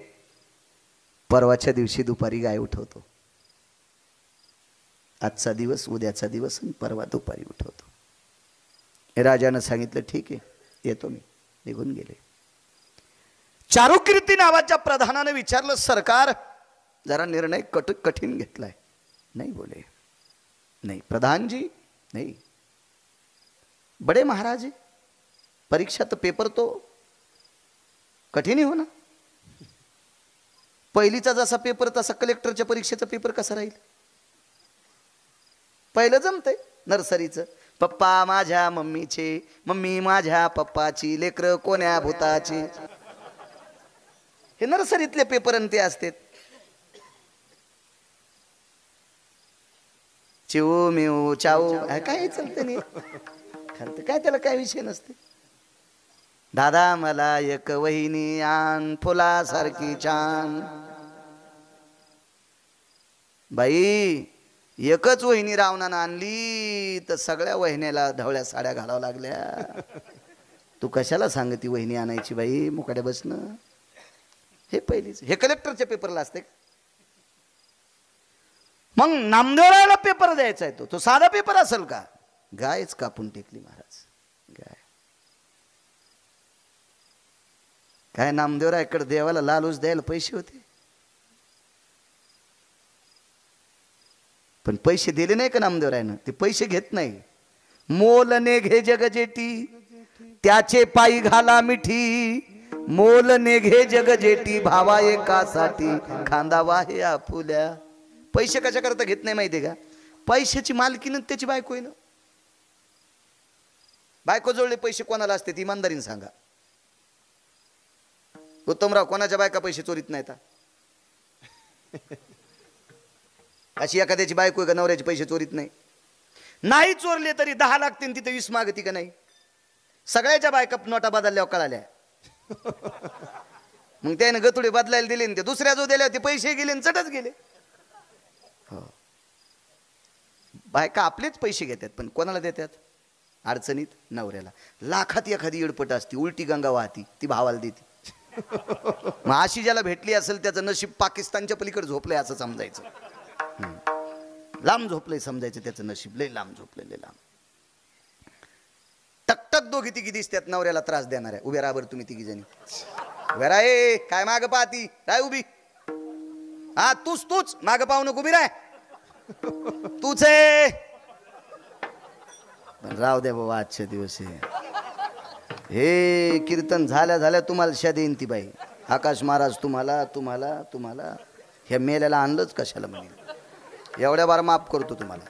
परवाच्या दिवशी दुपारी गाय उठवतो. आजचा दिवस, उद्याचा दिवस आणि परवा दुपारी उठवतो. राजानं सांगितलं ठीक आहे, येतो मी. निघून गेले. चारुकीर्ती नावाच्या प्रधानाने विचारलं, सरकार जरा निर्णय कठीण घेतलाय. नहीं बोले, नहीं प्रधान जी नहीं, बड़े महाराज है, परीक्षा तो पेपर तो कठीण ही हो ना. पहिलीचा जसा पेपर तसा कलेक्टरच्या परीक्षेचा पेपर कसा राहील. पहिलं जमतंय नर्सरीचं, पप्पा माझ्या मम्मीचे, मम्मी माझ्या पप्पाची, लेकर कोण्या भूताची. हे नर्सरीतले पेपर आणि ते असतात. चिऊ मिऊ चाऊ काय चालतं नाही खालतं काय, त्याला काय विषय नसते. दादा मला एक वहिनी आण फुलासारखी छान. बाई एकच वहिनी रावणानं आणली तर सगळ्या वहिन्याला ढवळ्या साड्या घालाव्या लागल्या. तू कशाला सांगती वहिनी आणायची बाई, मुकाड्या बसणं. हे पहिलीच, हे कलेक्टरच्या पेपरला असते. मग नामदेवरायाला पेपर द्यायचा आहे, तो साधा पेपर असेल का? गायच कापून टेकली महाराज, गाय. काय नामदेवरायाकडे देवाला लालूच द्यायला पैसे होते, पण पैसे दिले नाही का नामदेवरायानं? ते पैसे घेत नाही. मोलने घे जगजेटी त्याचे पायी घाला मिठी, मोलने घे जगजेटी भावा एकासाठी खांदा वाहे आपुल्या. पैसे कशा करता घेत नाही माहितीये का? पैशाची मालकीनं त्याची बायको आहे ना. बायको जोडले पैसे कोणाला असते ती इमानदारीने सांगा. उत्तमराव कोणाच्या बायका पैसे चोरीत नाहीत? अशी एखाद्याची बायको का नवऱ्याचे पैसे चोरीत नाही? नाही चोरले तरी 10 लागतील तिथे 20 मागती का नाही? सगळ्याच्या बायका नोटा बदलल्यावर कळाल्या. मग त्याने गतुडे बदलायला दिले, ते दुसऱ्या जो दिल्या ते पैसे गेले आणि चटच गेले. बायका आपलेच पैसे घेतात, पण कोणाला देतात? अडचणीत नवऱ्याला. लाखात एखादी इडपट असती, उलटी गंगा वाहती, ती भावाला देते. मग अशी ज्याला भेटली असेल त्याचं नशीब पाकिस्तानच्या पलीकडे झोपलंय असं समजायचं. लांब झोपलंय समजायचं त्याचं नशीब, लय लांब झोपलंय, लय लांब. टकटक दोघी तिघी दिसतात नवऱ्याला त्रास देणाऱ्या. उभ्या राहा बरं तुम्ही तिघी जणी, उभ्या राहा. ए काय माग पाहती, राय उभी. हा तूच माग पाहू नको, उभी राय. तूच आहे. राव द्या बाबा, आजच्या दिवस हे कीर्तन झाल्या तुम्हाला शा देईन ती बाई. आकाश महाराज तुम्हाला ह्या मेल्याला आणलंच कशाला म्हणेल. एवढ्या बार माफ करतो तुम्हाला.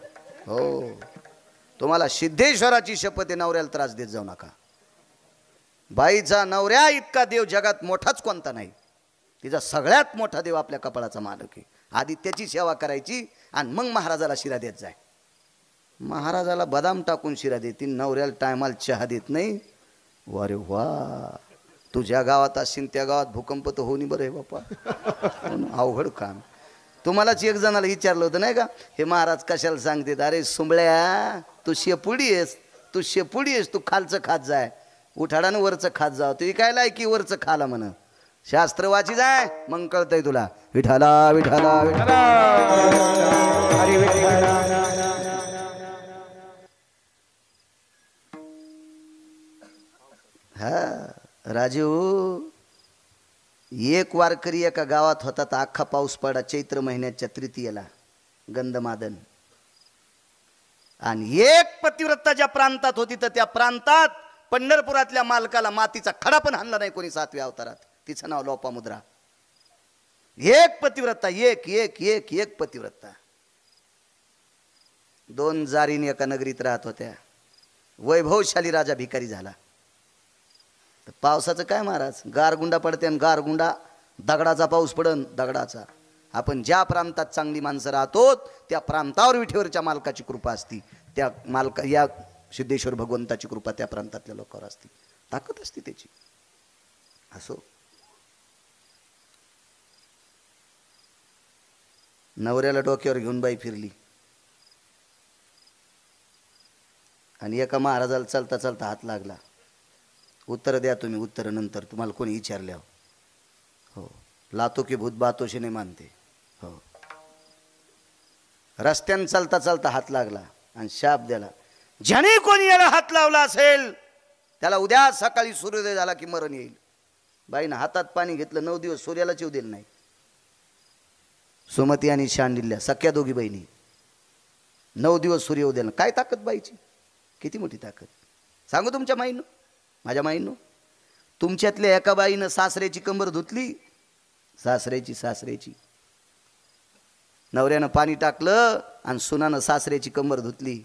हो, तुम्हाला सिद्धेश्वराची शपथ आहे, नवऱ्याला त्रास देत जाऊ नका. बाईचा नवऱ्या इतका देव जगात मोठाच कोणता नाही. तिचा सगळ्यात मोठा देव आपल्या कपाळाचा मालक आहे. आधी त्याची सेवा करायची आणि मग महाराजाला शिरा देत जाय. महाराजाला बदाम टाकून शिरा देतील, नवऱ्याला टायमाला चहा देत नाही. वारे वा, तुझ्या गावात असेल त्या गावात भूकंप तर होणी बरं आहे बापा. अवघड काम. तुम्हालाच एक जणाला विचारलं होतं नाही का, हे महाराज कशाला सांगते? अरे सुंबळ्या, तू शेपुडी आहेस, तू खालचं खात जाय, उठाडानं वरचं खात जाव. तू काय लायकी वरचं खाला म्हण. शास्त्र वाची जाय, मग कळतंय तुला. विठाला विठाला विठाला. हा राजू, एक वारकरी एका गावात होता तर अख्खा पाऊस पडा चैत्र महिन्याच्या तृतीयेला, गंधमादन. आणि एक पतिव्रता ज्या प्रांतात होती तर त्या प्रांतात पंढरपुरातल्या मालकाला मातीचा खडा पण हाणला नाही कोणी 7व्या अवतारात. तिचं नाव लोपामुद्रा. एक पतिव्रता, एक पतिव्रता. 2 जारीन एका नगरीत राहत होत्या. वैभवशाली राजा भिकारी झाला. पावसाचं काय महाराज, गारगुंडा पडते आणि गारगुंडा दगडाचा पाऊस पडन, दगडाचा. आपण ज्या प्रांतात चांगली माणसं राहतो त्या प्रांतावर विठेवरच्या मालकाची कृपा असती. त्या मालका या सिद्धेश्वर भगवंताची कृपा त्या प्रांतातल्या लोकांवर असती, ताकद असते त्याची. असो, नवऱ्याला डोक्यावर घेऊन बाई फिरली आणि एका महाराजाला चालता चालता हात लागला. उत्तर द्या तुम्ही, उत्तर नंतर तुम्हाला कोणी विचारल्यावर. हो, लातो की भूत बातों से नाही मानते. हो, रस्त्याने चालता चालता हात लागला आणि शाप द्याला, ज्याने कोणी याला हात लावला असेल त्याला उद्या सकाळी सूर्योदय झाला की मरण येईल. बाईनं हातात पाणी घेतलं, 9 दिवस सूर्याला चिव दिलं नाही. सुमती आणि शांडिल्य सख्या दोघी बहिणी, 9 दिवस सूर्य उद्याला. काय ताकद बाईची, किती मोठी ताकद सांगू तुमच्या माईनं, माझ्या माईनं. तुमच्यातल्या एका बाईनं सासऱ्याची कंबर धुतली, सासऱ्याची नवऱ्यानं पाणी टाकलं आणि सुनानं सासऱ्याची कंबर धुतली.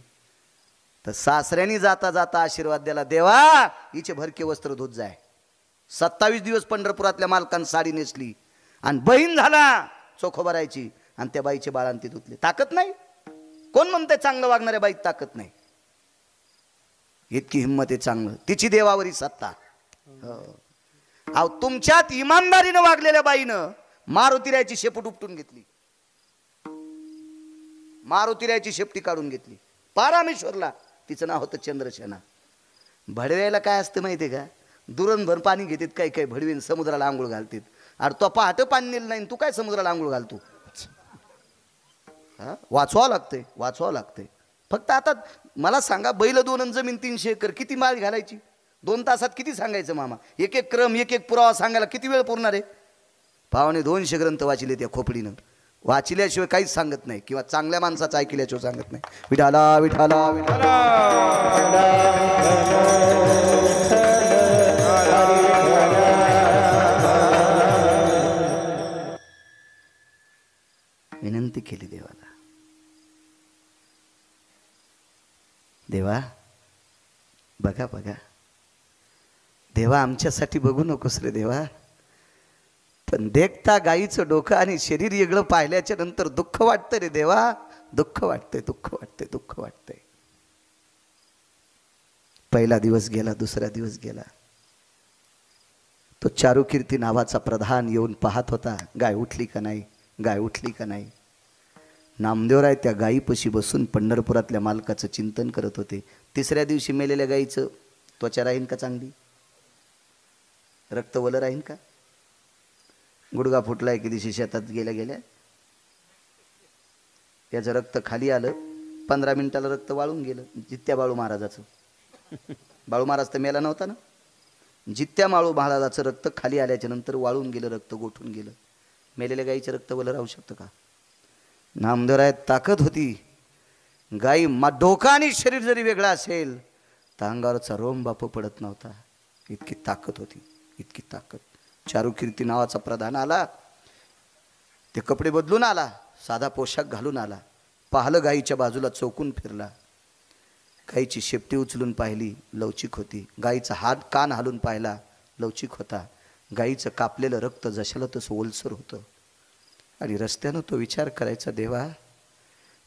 तर सासऱ्याने जाता जाता आशीर्वाद द्याला, देवा हिचे भरके वस्त्र धुत जाय. 27 दिवस पंढरपुरातल्या मालकानं साडी नेसली आणि बहीण झाला चोखोबारायची आणि त्या बाईचे बाळांती ते धुतले. ताकद नाही? कोण म्हणते चांगलं वागणाऱ्या बाईत ताकद नाही? इतकी हिंमत आहे चांगलं, तिची देवावरी सत्ता. अहो तुमच्यात इमानदारीनं वागलेल्या बाईनं मारुतीरायची शेपूट उपटून घेतली, मारुतीरायची शेपटी काढून घेतली. पारामेश्वरला तिचं नाव होतं चंद्रसेना. भडव्याला काय असतं माहितीये का? दुरणभर पाणी घेतात काही काही भडवीन, समुद्राला आंघोळ घालतात. अरे तो पहाटे पाणी नेलं नाही, तू काय समुद्राला आंघोळ घालतो? वाचवावं लागतंय, वाचवावं लागतंय. फक्त आता मला सांगा, बैल 2 आणि जमीन 300 एकर, किती माळ घालायची? 2 तासात किती सांगायचं मामा? एक एक क्रम, एक एक पुरावा सांगायला किती वेळ पुरणार आहे? पावणे 200 ग्रंथ वाचिले त्या खोपडीनं. वाचिल्याशिवाय काहीच सांगत नाही, किंवा चांगल्या माणसाचं ऐकल्याशिवाय सांगत नाही. विठाला विठाला विठाला. विनंती केली देवाला, देवा बघा बघा, देवा आमच्यासाठी बघू नकोस रे देवा, पण देखता गाईचं डोकं आणि शरीर वेगळं पाहिल्याच्या नंतर दुःख वाटतं रे देवा, दुःख वाटतंय, दुःख वाटतंय, दुःख वाटतंय. पहिला दिवस गेला, दुसरा दिवस गेला. तो चारुकीर्ती नावाचा प्रधान येऊन पाहत होता, गाय उठली का नाही, गाय उठली का नाही. नामदेवराय त्या गायीपाशी बसून पंढरपुरातल्या मालकाचं चिंतन करत होते. 3ऱ्या दिवशी मेलेल्या गायीचं त्वचा राहीन का चांगली? रक्त वलं राहीन का? गुडगा फुटला एके दिवशी शेतात गेल्या गेल्या, त्याचं रक्त खाली आलं, 15 मिनिटाला रक्त वाळून गेलं. जित्या बाळू महाराजाचं, बाळू महाराज तर मेला नव्हता ना, जित्या बाळू महाराजाचं रक्त खाली आल्याच्या नंतर वाळून गेलं, रक्त गोठून गेलं. मेलेल्या गाईचं रक्त वलं राहू शकतं का? नामदेवरायात ताकद होती. गाई डोका आणि शरीर जरी वेगळा असेल तर अंगावरचा रोम बाप पडत नव्हता. इतकी ताकद होती, इतकी ताकद. चारुकीर्ती नावाचा प्रधान आला, ते कपडे बदलून आला, साधा पोशाख घालून आला, पाहिलं गाईच्या बाजूला चौकून फिरला, गाईची शेपटी उचलून पाहिली, लवचिक होती. गाईचा हात कान हालून पाहिला, लवचिक होता. गाईचं कापलेलं रक्त जशाला तसं ओलसर होतं. आणि रस्त्यानं तो विचार करायचा, देवा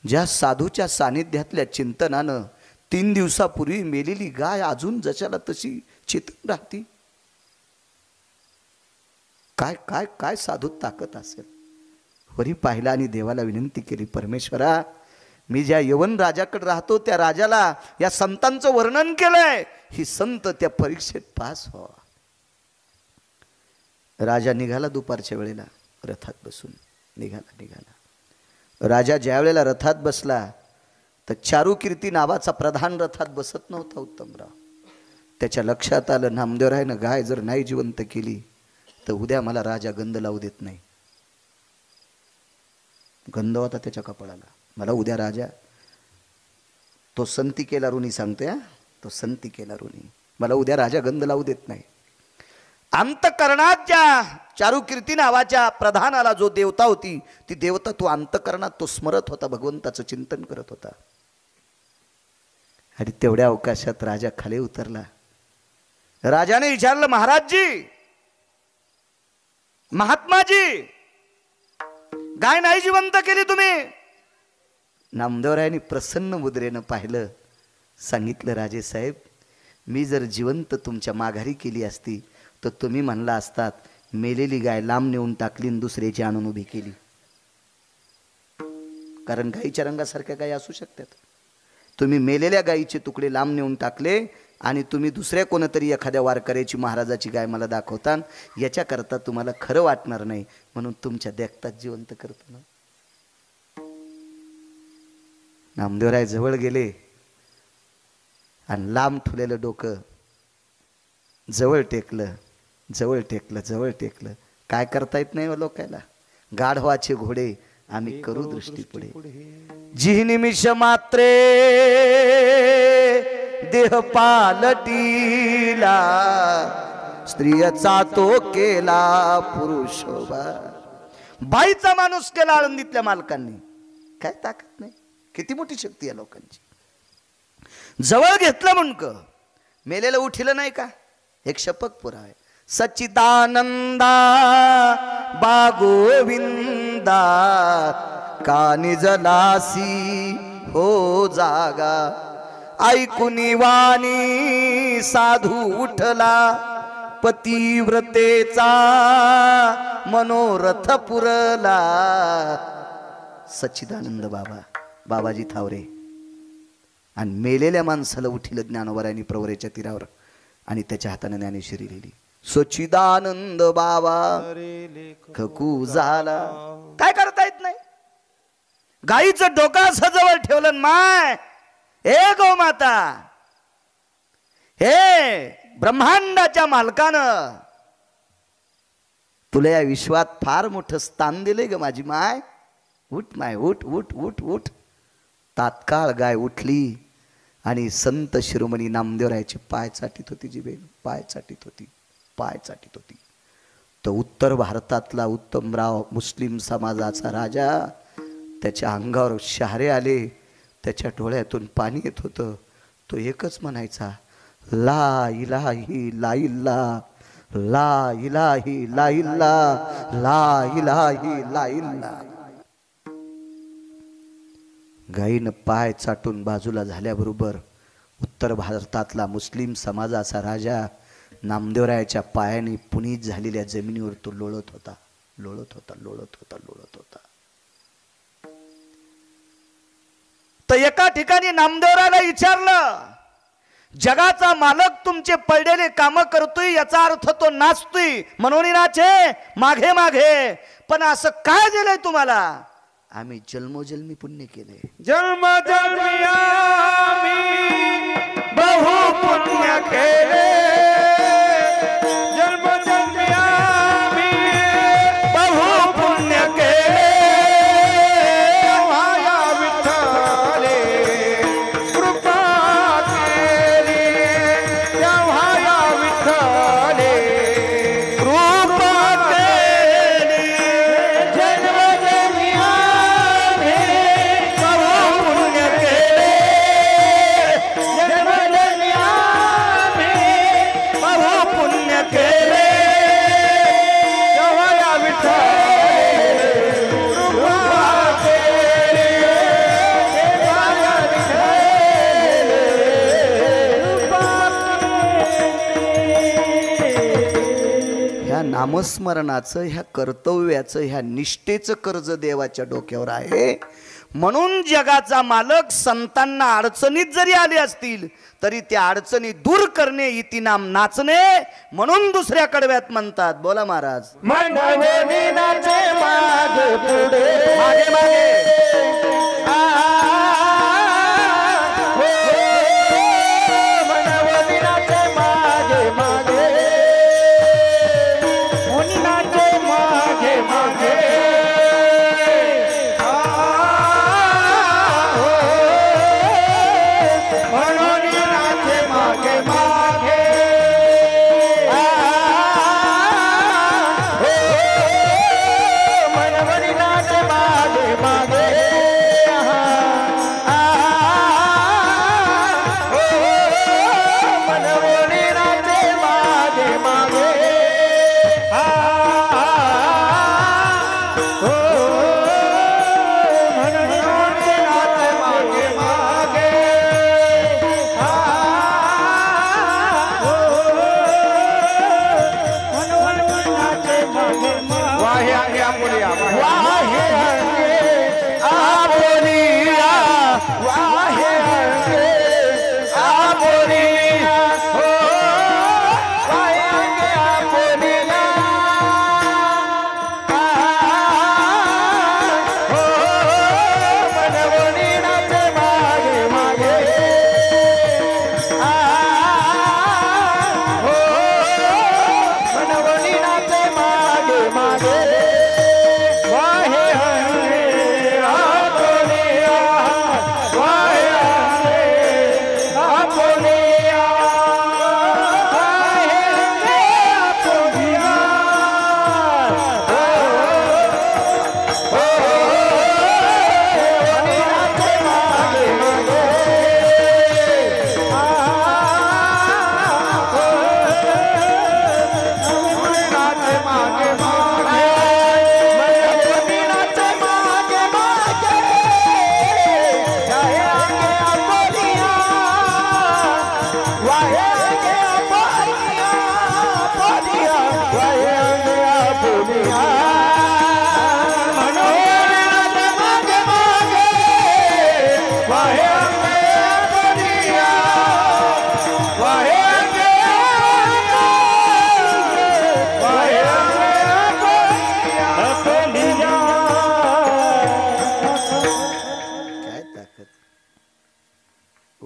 ज्या साधूच्या सानिध्यातल्या चिंतनानं 3 दिवसापूर्वी मेलेली गाय अजून जशाला तशी चिंतन राहती, काय काय काय साधूत ताकद असेल. वरी पाहिला आणि देवाला विनंती केली, परमेश्वरा मी ज्या यवन राजाकडे राहतो त्या राजाला या संतांचं वर्णन केलंय, ही संत त्या परीक्षेत पास व्हावा. राजा निघाला दुपारच्या वेळेला रथात बसून, निघाला. राजा ज्या वेळेला रथात बसला तर चारुकीर्ती नावाचा प्रधान रथात बसत नव्हता उत्तमराव. त्याच्या लक्षात आलं, नामदेवरायनं गाय जर नाही जिवंत केली तर उद्या मला राजा गंध लावू देत नाही. गंध होता त्याच्या कपाळाला. मला उद्या राजा, तो संती केला ऋणी सांगतोय, तो संती केला ऋणी, मला उद्या राजा गंध लावू देत नाही. अंतकरणाच्या चारुकीर्ती नावाच्या प्रधानाला जो देवता होती, ती देवता तो अंतकरणात तो स्मरत होता, भगवंताचं चिंतन करत होता. आणि तेवढ्या अवकाशात राजा खाली उतरला. राजाने विचारलं, महाराजजी, महात्माजी, गाय नाही जिवंत केली तुम्ही? नामदेवरायांनी प्रसन्न मुद्रेनं पाहिलं, सांगितलं, राजे साहेब, मी जर जिवंत तुमच्या माघारी केली असती तर तुम्ही म्हणला असतात मेलेली गाय लांब नेऊन टाकली आणि दुसऱ्याची आणून उभी केली. कारण गाईच्या रंगासारख्या गायी असू शकतात. तुम्ही मेलेल्या गायीचे तुकडे लांब नेऊन टाकले आणि तुम्ही दुसऱ्या कोणतरी एखाद्या वारकऱ्याची महाराजाची गाय मला दाखवता, याच्याकरता तुम्हाला खरं वाटणार नाही म्हणून तुमच्या देखतात जिवंत करतो ना. नामदेवराय जवळ गेले आणि लांब ठुलेलं डोकं जवळ टेकलं, जवळ टेकलं, जवळ टेकलं. काय करता येत नाही लोकांना. गाढवाचे घोडे आम्ही करू दृष्टी पुढे. जी निमिष मात्रे देह पालटीला, स्त्रियचा तो केला पुरुष. बाईचा माणूस केला आळंदीतल्या मालकांनी. काय ताकद नाही, किती मोठी शक्ती आहे लोकांची. जवळ घेतलं मुंडक, मेलेलं उठिलं नाही का, एक शपक पुरा आहे. सच्चिदानंदा बा गोविंदा का निजलासी हो जागा ऐकुनी वाणी साधू उठला पतिव्रतेचा मनोरथ पुरला सच्चिदानंद बाबा बाबाजी थावरे आणि मेलेल्या माणसाला उठिलं ज्ञानोबरायांनी प्रवरेच्या तीरावर आणि त्याच्या हाताने ज्ञानेश्वरी लिहिली सच्चिदानंद बाबा खकू झाला काय करता येत नाही गाईचं डोकं असं जवळ ठेवलं माय हे गो माता हे ब्रह्मांडाच्या मालकानं तुला या विश्वात फार मोठं स्थान दिले ग माझी माय उठ माय उठ उठ उठ उठ तात्काळ गाय उठली आणि संत शिरोमणी नामदेवरायाचे पाय चाटीत होती जी बेन पाय चाटीत होती पाय चाटीत होती तो उत्तर भारतातला उत्तमराव मुस्लिम समाजाचा राजा त्याच्या अंगावर शहारे आले त्याच्या डोळ्यातून पाणी येत होतं तो एकच म्हणायचा ला इलाही ला इल्ला ला इलाही ला इल्ला ला इलाही ला इल्ला गायीनं पाय चाटून बाजूला झाल्याबरोबर उत्तर भारतातला मुस्लिम समाजाचा राजा नामदेवरायाच्या पायाने पुनीत झालेल्या जमिनीवर तो लोळत होता लोळत होता लोळत होता लोळत होता तर एका ठिकाणी नामदेवरायाला विचारलं जगाचा मालक तुमचे पडलेले काम करतोय याचा अर्थ तो नाचतोय म्हणून नाचे मागे मागे पण असं काय दिलंय तुम्हाला आम्ही जन्मोजन्मी पुण्य केले जन्म जन्मी आम्ही बहु पुण्य केले जन्म जन्मी आम्ही बहु पुण्य केले तेव्हा विठ्ठले कृपा केली तेव्हा विठ्ठले कृपा केली जन्म जन्मी नामस्मरणाचं ह्या कर्तव्याचं ह्या निष्ठेचं कर्ज देवाच्या डोक्यावर आहे म्हणून जगाचा मालक संतांना अडचणीत जरी आले असतील तरी त्या अडचणी दूर करणे इति नाम नाचणे म्हणून दुसऱ्या कडव्यात म्हणतात बोला महाराज मनवनी नाचे मागे पुढे मागे मागे मनवनी नाचे मागे मागे मागे मागे म्हणून नाचे मागे मागे मनवनी नाचे मागे मागे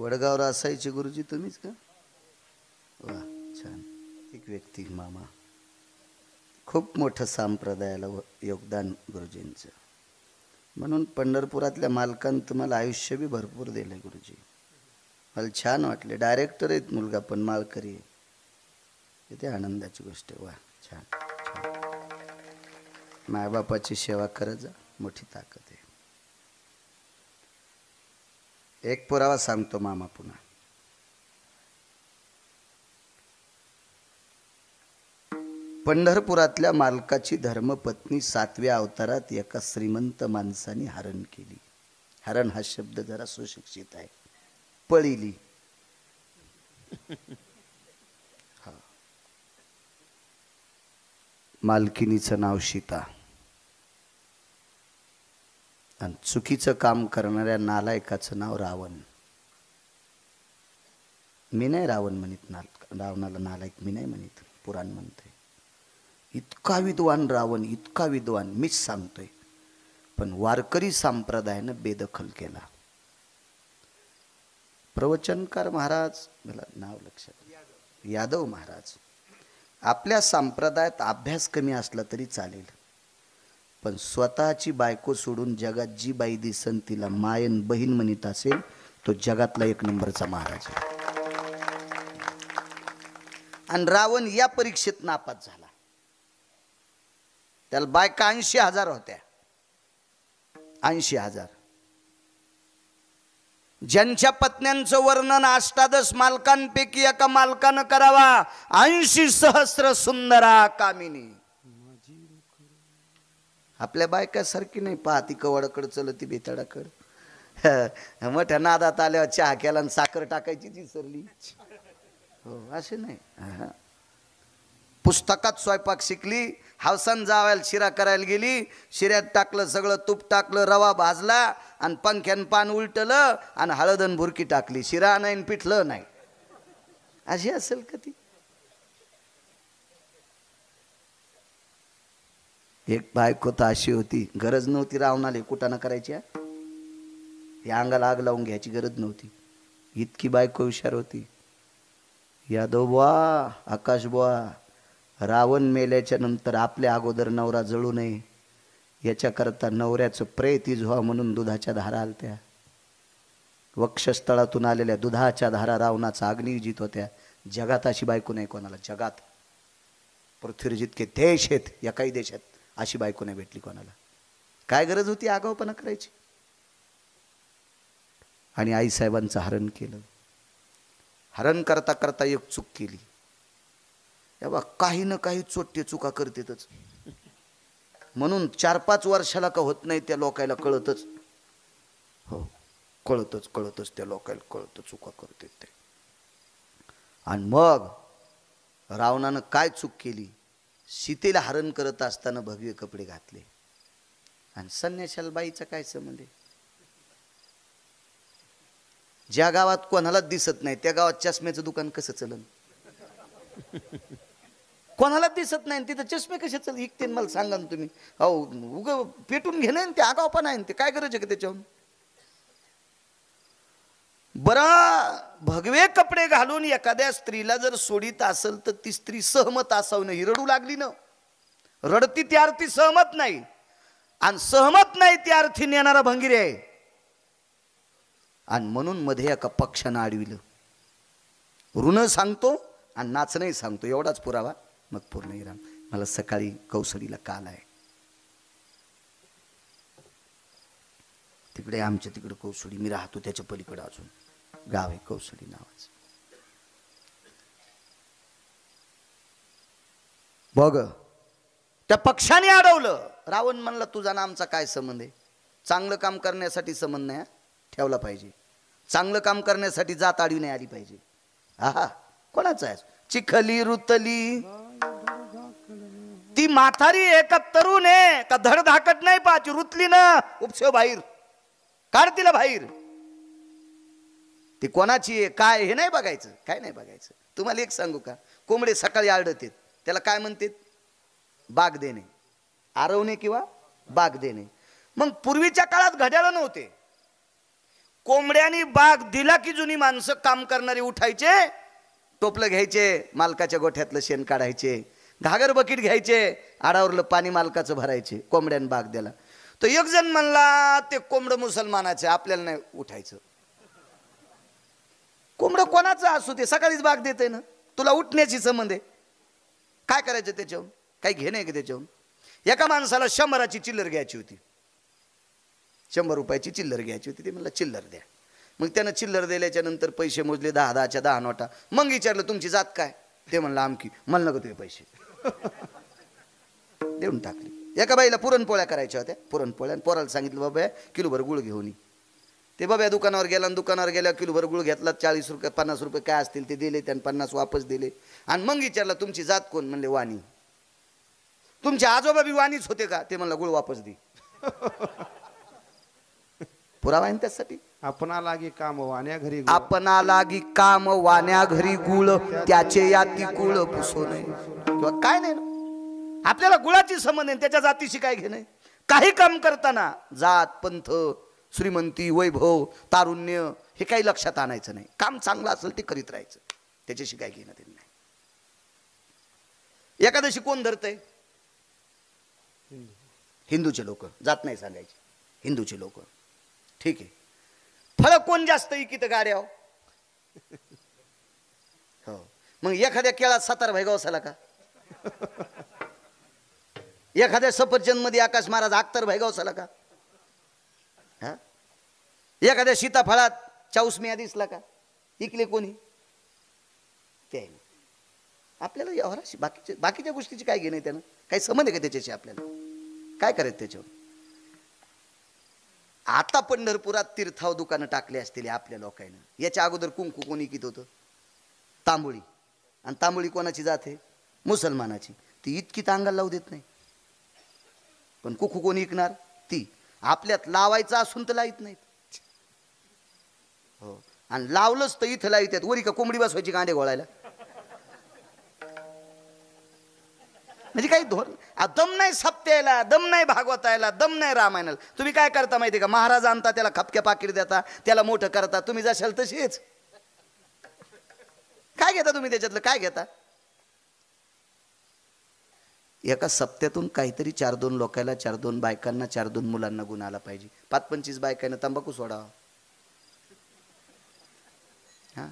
वडगावला असायचे गुरुजी तुम्हीच का? वा छान. एक व्यक्ती मामा, खूप मोठं संप्रदायाला योगदान गुरुजींचं. म्हणून पंढरपुरातल्या मालकांनी तुम्हाला आयुष्य बी भरपूर दिलं गुरुजी. मला छान वाटले. डायरेक्टर आहेत मुलगा पण माळकरी आहे. किती आनंदाची गोष्ट आहे. वा छान छान. मायबापाची सेवा करत जा, मोठी ताकद आहे. एक पुरावा सांगतो मामा पुन्हा. पंढरपुरातल्या मालकाची धर्मपत्नी 7व्या अवतारात एका श्रीमंत माणसाने हरण केली. हरण हा शब्द जरा सुशिक्षित आहे. पळिली. मालकिनीचं नाव सीता आणि चुकीचं काम करणाऱ्या नालायकाचं नाव रावण. मी नाही रावण म्हणित, रावणाला नालायक मी नाही म्हणित, पुराण म्हणते. इतका विद्वान रावण, इतका विद्वान, मीच सांगतोय. पण वारकरी संप्रदायानं बेदखल केला. प्रवचनकार महाराज, मला नाव लक्षात, यादव महाराज, आपल्या संप्रदायात अभ्यास कमी असला तरी चालेल, पण स्वतःची बायको सोडून जगात जी बाई दिसन तिला मायन बहीण म्हणत असेल तो जगातला 1 नंबरचा महाराज आहे. आणि रावण या परीक्षेत नापास झाला. त्याला बायका 80,000 होत्या. 80,000. ज्यांच्या पत्न्यांचं वर्णन अष्टादश मालकांपैकी एका मालकानं करावा, 80,000 सुंदरा कामिनी. आपल्या बायकासारखी नाही, पाहती कवडाकडे चलती बेताडाकड. मोठ्या नादात आल्यावर चहा केला आणि साखर टाकायची ती सरली. हो असे नाही. पुस्तकात स्वयंपाक शिकली, हवसान जावायला शिरा करायला गेली, शिऱ्यात टाकलं सगळं, तूप टाकलं, रवा भाजला आणि पंख्यान पान उलटलं आणि हळदन भुरकी टाकली, शिरा नाही पिठलं नाही. अशी असेल का ती? एक बायको तर अशी होती, गरज नव्हती रावणाला कुटाणा करायची. या अंगाला आग लावून घ्यायची गरज नव्हती. इतकी बायको हुशार होती. यादव बुवा, आकाश बुवा, रावण मेल्याच्या नंतर आपल्या अगोदर नवरा जळू नये याच्याकरता नवऱ्याचं प्रेतीज व्हा म्हणून दुधाच्या धारा आलत्या. वक्षस्थळातून आलेल्या दुधाच्या धारा रावणाचा अग्निजित होत्या. जगात अशी बायको नाही कोणाला. जगात पृथ्वीवर जितके देश आहेत, या काही देशात अशी बायको नाही भेटली कोणाला. काय गरज होती आगाऊपणा करायची? आणि आईसाहेबांचं हरण केलं. हरण करता करता एक चूक केली. बा काही ना काही चोट्टे चुका करतेतच. म्हणून 4-5 वर्षाला का होत नाही त्या लोकायला कळतच. हो कळतच त्या लोकायला कळतं चुका करते ते. आणि मग रावणानं काय चूक केली? सीतेला हरण करत असताना भगवे कपडे घातले. आणि संन्याशाला बाईचा काय संबंध आहे? ज्या गावात कोणालाच दिसत नाही त्या गावात चष्म्याचं दुकान कसं चलन? कोणालाच दिसत नाही तिथं चष्मे कसे चल इकते? मला सांगा ना तुम्ही. अहो उग पेटून घेणे ते आगाव पण आहे ते. काय गरज आहे का त्याच्याहून? बरं भगवे कपडे घालून एखाद्या स्त्रीला जर सोडित असेल तर ती स्त्री सहमत असावं नाही. रडू लागली ना, रडती ती अर्थी सहमत नाही, आणि सहमत नाही ती अर्थी नेणारा भंगिरी आहे. आणि म्हणून मध्ये एका पक्षानं अडविलं. ऋण सांगतो आणि नाचणंही सांगतो, एवढाच पुरावा मग पूर्ण इराम. मला सकाळी कौसडीला काल आहे. तिकडे आमच्या तिकडे कौसडी, मी राहतो त्याच्या पलीकडे अजून गाव आहे कौसडी नावाचं. बघ त्या पक्षाने अडवलं. रावण म्हणला तुझा ना आमचा काय संबंध आहे? चांगलं काम करण्यासाठी संबंध नाही ठेवला पाहिजे. चांगलं काम करण्यासाठी जात आडवी नाही आली पाहिजे. आहा कोणाचा आहे? चिखली रुतली ती म्हातारी आहे का तरुण आहे का धडधाकट नाही पाहायची. रुतली ना उपसव बाहेर काढ तिला बाहेर. ती कोणाची आहे काय हे नाही बघायचं, काय नाही बघायचं. तुम्हाला एक सांगू का? कोंबडे सकाळी आरडतात त्याला काय म्हणतात? बाग देणे, आरवणे किंवा बाग देणे. मग पूर्वीच्या काळात घड्याळ नव्हते. कोंबड्यानी बाग दिला की जुनी माणसं काम करणारी उठायचे, टोपलं घ्यायचे, मालकाच्या गोठ्यातलं शेण काढायचे, घागर बकीट घ्यायचे, आडावरलं पाणी मालकाचं भरायचे, कोंबड्यानं बाग दिला. तर एक जण म्हणला ते कोंबडं मुसलमानाचे, आपल्याला नाही उठायचं. कोंबडं कोणाचं असू ते सकाळीच बाग देते ना, तुला उठण्याची संबंध आहे. काय करायचं त्याच्याहून, काही घेणं आहे का त्याच्याहून. एका माणसाला 100ची चिल्लर घ्यायची होती, 100 रुपयाची चिल्लर घ्यायची होती. ते म्हणलं चिल्लर द्या. मग त्यानं चिल्लर दिल्याच्या नंतर पैसे मोजले, 10-10च्या 10 नोटा. मग विचारलं तुमची जात काय, ते म्हणलं आमकी. म्हणलं का तुझे पैसे देऊन टाकले. एका बाईला पुरणपोळ्या करायच्या होत्या, पुरणपोळ्या. पोराला सांगितलं बाबा किलोभर गुळ घेऊन ये. ते बाबा दुकानावर गेला आणि दुकानावर गेल्या किलोभर गुळ घेतला. 40 रुपये 50 रुपये काय असतील ते दिले, त्यानं 50 वापस दिले. आणि मग विचारलं तुमची जात कोण, म्हणले वाणी. तुमचे आजोबा बी वाणीच होते का, ते म्हणलं गुळ वापस दे. पुरावा आहे त्यासाठी. आपणा लागी काम वाण्या घरी गुळ. आपणा लागी काम वाण्या घरी गुळ, त्याचे याती कुळ पुसू नये. किंवा काय नाही ना, आपल्याला गुळाची संबंध आहे, त्याच्या जातीशी काय घेणं. काही काम करताना जात पंथ श्रीमंती वैभव तारुण्य हे काही लक्षात आणायचं नाही. काम चांगलं असेल ते करीत राहायचं, त्याच्याशी काय घेणं देणं नाही. एकादशी कोण धरतय, हिंदूचे लोक. जात नाही सांगायचे, हिंदूचे लोक. ठीक आहे. फळ कोण जास्त इकित गाड्या हो. मग एखाद्या केळात 7 भाईगाव झाला का, एखाद्या सफरचंद मध्ये आकाश महाराज 71 भाईगाव झाला का, हा. एखाद्या सीताफळात 40 मिया दिसला का, इकले कोणी ते. आपल्याला व्यवहाराशी बाकीच्या गोष्टीची काय घेणं, त्यानं काही संबंध आहे का त्याच्याशी, आपल्याला काय करायचं त्याच्यावर. आता पंढरपुरात तीर्थाव दुकानं टाकले असतील आपल्या लोकांना. याच्या अगोदर कुंकू कोणी कित होतं, तांबोळी. आणि तांबोळी कोणाची जात आहे, मुसलमानाची. ती इतकी तांगाला लावू देत नाही. पण कुकू कोणी विकणार, ती. आपल्यात लावायचं असून तर लाईत नाहीत. हो. आणि लावलंच तर इथं लाईत. वरी का कोंबडी बसवायची कांदे घोळायला. म्हणजे काही धोरण, दम नाही सप्त्याला, दम नाही भागवतायला, दम नाही रामायणाला. तुम्ही काय करता माहिती का, महाराज आणता त्याला खपक्या पाकिट देता, त्याला मोठं करता. तुम्ही जशाल तशीच. काय घेता तुम्ही त्याच्यातलं, काय घेता. एका सप्त्यातून काहीतरी 4-2 लोकांना, 4-2 बायकांना, 4-2 मुलांना गुण आला पाहिजे. 5-25 बायकांना तंबाखू सोडावा. हा,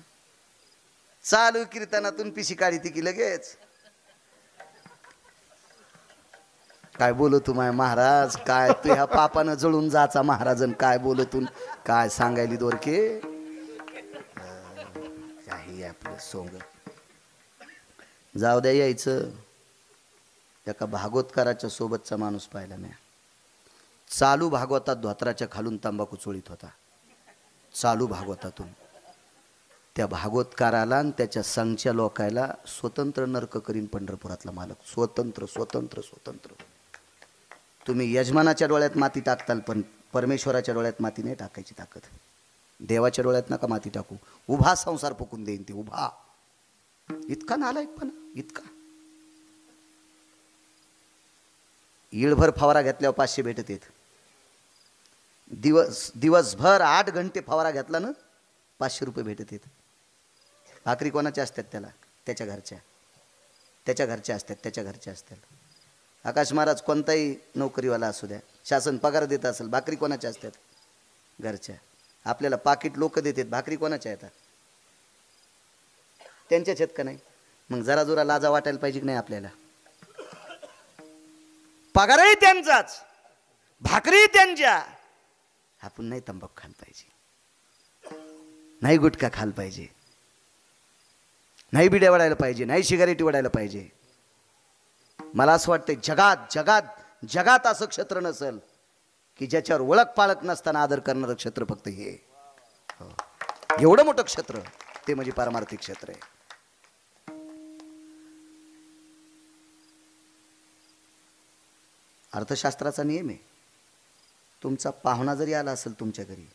चालू कीर्तनातून पिशी काढी ती की लगेच. काय बोलतो माय महाराज, काय तू ह्या पापानं जळून जाचा महाराजन, काय बोलतून काय सांगायली दोरके. काही आपलं सोंग जाऊ द्या. यायचं एका भागवतकाराच्या सोबतचा माणूस पाहिला मी. चालू भागवतात धोत्राच्या खालून तंबाखू चोळीत होता. चालू भागवतातून. त्या भागवतकाराला आणि त्याच्या संघच्या लोकायला स्वतंत्र नरक करीन पंढरपुरातला मालक. स्वतंत्र स्वतंत्र स्वतंत्र. तुम्ही यजमानाच्या डोळ्यात माती टाकताल, पण परमेश्वराच्या डोळ्यात माती नाही टाकायची ताकद. देवाच्या डोळ्यात नका माती टाकू. उभा संसार फुकून देईन ते, उभा. इतका नालायकपणा, इतका. ईळभर फवारा घेतल्यावर 500 भेटत येत. दिवसभर 8 घंटे फवारा घेतला ना 500 रुपये भेटत येत. भाकरी कोणाच्या असतात त्याला, त्याच्या घरच्या. त्याच्या घरच्या असतात, त्याच्या घरच्या असतात. आकाश महाराज कोणताही नोकरीवाला असू द्या, शासन पगार देत असेल, भाकरी कोणाच्या असतात, घरच्या. आपल्याला पाकिट लोक देतात, भाकरी कोणाच्या येतात, त्यांच्याच आहेत का नाही. मग जरा जोरा लाजा वाटायला पाहिजे की नाही आपल्याला. पगारही त्यांचाच, भाकरी त्यांच्या. आपण नाही तंबाखू खाल पाहिजे, नाही गुटखा खाल पाहिजे, नाही बिड्या वडायला पाहिजे, नाही सिगारेटी वडायला पाहिजे. मला असं वाटतं जगात जगात जगात असं क्षेत्र नसेल की ज्याच्यावर ओळख पाळख नसताना आदर करणारं क्षेत्र फक्त हे. एवढं मोठं क्षेत्र ते म्हणजे पारमार्थिक क्षेत्र आहे. अर्थशास्त्राचा नियम आहे, तुमचा पाहुणा जरी आला असेल तुमच्या घरी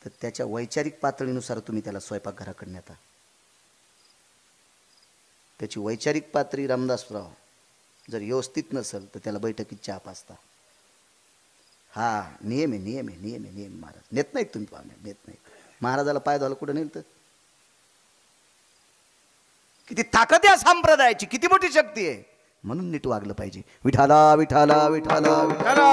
तर त्याच्या वैचारिक पातळीनुसार तुम्ही त्याला स्वयंपाकघराकडे नेता. त्याची वैचारिक पातळी रामदासराव जर व्यवस्थित नसेल तर त्याला बैठकीत चहा पाजता. हा नियम आहे, नियम आहे, नियम आहे, नियम. महाराज नेत नाहीत तुम्ही पाहुणे, नेत नाहीत. महाराजाला पाय धुवायला कुठं नेलं तर? किती ताकद आहे संप्रदायाची, किती मोठी शक्ती आहे. म्हणून नीट वागलं पाहिजे. विठाला विठाला विठाला विठाला.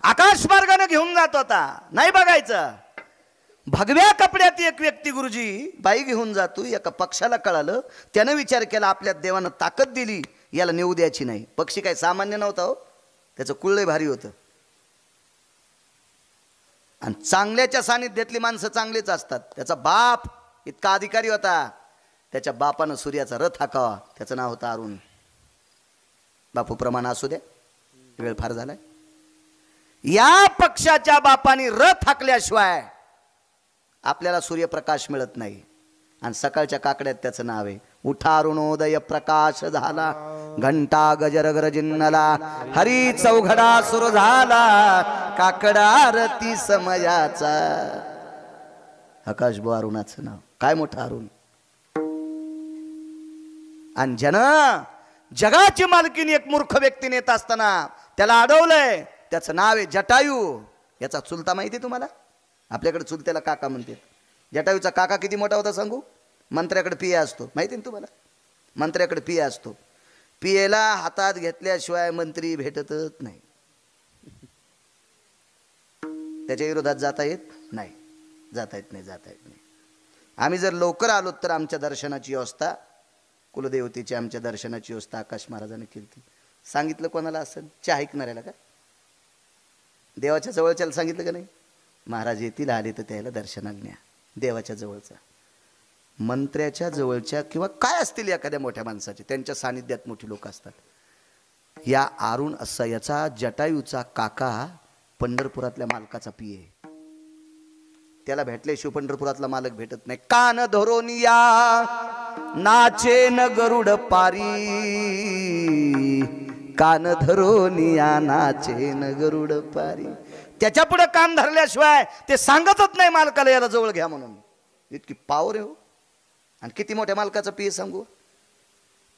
आकाश मार्गाने घेऊन जात होता, नाही बघायचं. भगव्या कपड्यात एक व्यक्ती गुरुजी बाई घेऊन जातो. एका पक्षाला कळालं, त्यानं विचार केला आपल्या देवानं ताकद दिली, याला नेऊ द्यायची नाही. पक्षी काय सामान्य नव्हता हो, त्याचं कुळलंय भारी होतं. आणि चांगल्याच्या सानिध्यातली माणसं चांगलीच असतात. त्याचा बाप इतका अधिकारी होता, त्याच्या बापानं सूर्याचा रथ हाकावा. त्याचं नाव होतं अरुण. बापू प्रमाण असू द्या, वेळ फार झालाय. या पक्षाच्या बापाने रथ हाकल्याशिवाय आपल्याला सूर्यप्रकाश मिळत नाही. आणि सकाळच्या काकड्यात त्याचं नाव आहे. उठा अरुणोदय प्रकाश झाला, घंटा गजर गरजिन्नला, हरी चौघडा सुरू झाला, काकडा आरती समयाचा. आकाश बो अरुणाचं नाव काय मोठं अरुण. आणि ज्यानं जगाची मालकीनी एक मूर्ख व्यक्ती नेत असताना त्याला अडवलंय, त्याचं नाव आहे जटायू. याचा चुलता माहिती आहे तुम्हाला? आपल्याकडे चुलत्याला काका म्हणतात. जटायूचा काका किती मोठा होता सांगू? मंत्र्याकडे पिया असतो, माहिती ना तुम्हाला? मंत्र्याकडे पिया असतो. पियेला हातात घेतल्याशिवाय मंत्री भेटतच नाही. त्याच्या विरोधात जाता येत नाही, जाता येत नाही, जाता येत नाही. आम्ही जर लवकर आलो तर आमच्या दर्शनाची व्यवस्था, कुलदेवतेची आमच्या दर्शनाची व्यवस्था आकाश महाराजांनी केली. सांगितलं कोणाला असेल? चहा ऐकणाऱ्याला का? देवाच्या जवळच्याला सांगितलं का नाही? महाराज येतील, आले तर त्याला दर्शनाला न्या. देवाच्या जवळचा, मंत्र्याच्या जवळच्या किंवा काय असतील एखाद्या मोठ्या माणसाचे, त्यांच्या सानिध्यात मोठी लोक असतात. या अरुण असा याचा जटायूचा काका पंढरपुरातल्या मालकाचा पिये. त्याला भेटल्याशिवाय पंढरपुरातला मालक भेटत नाही. कान धरोनिया नाचे न गरुड पारी, कान धरोनिया नाचे न गरुड पारी. त्याच्या पुढे कान धरल्याशिवाय ते सांगतच नाही मालकाला याला जवळ घ्या म्हणून. इतकी पावर आहे हो. आणि किती मोठ्या मालकाचं पिये सांगू?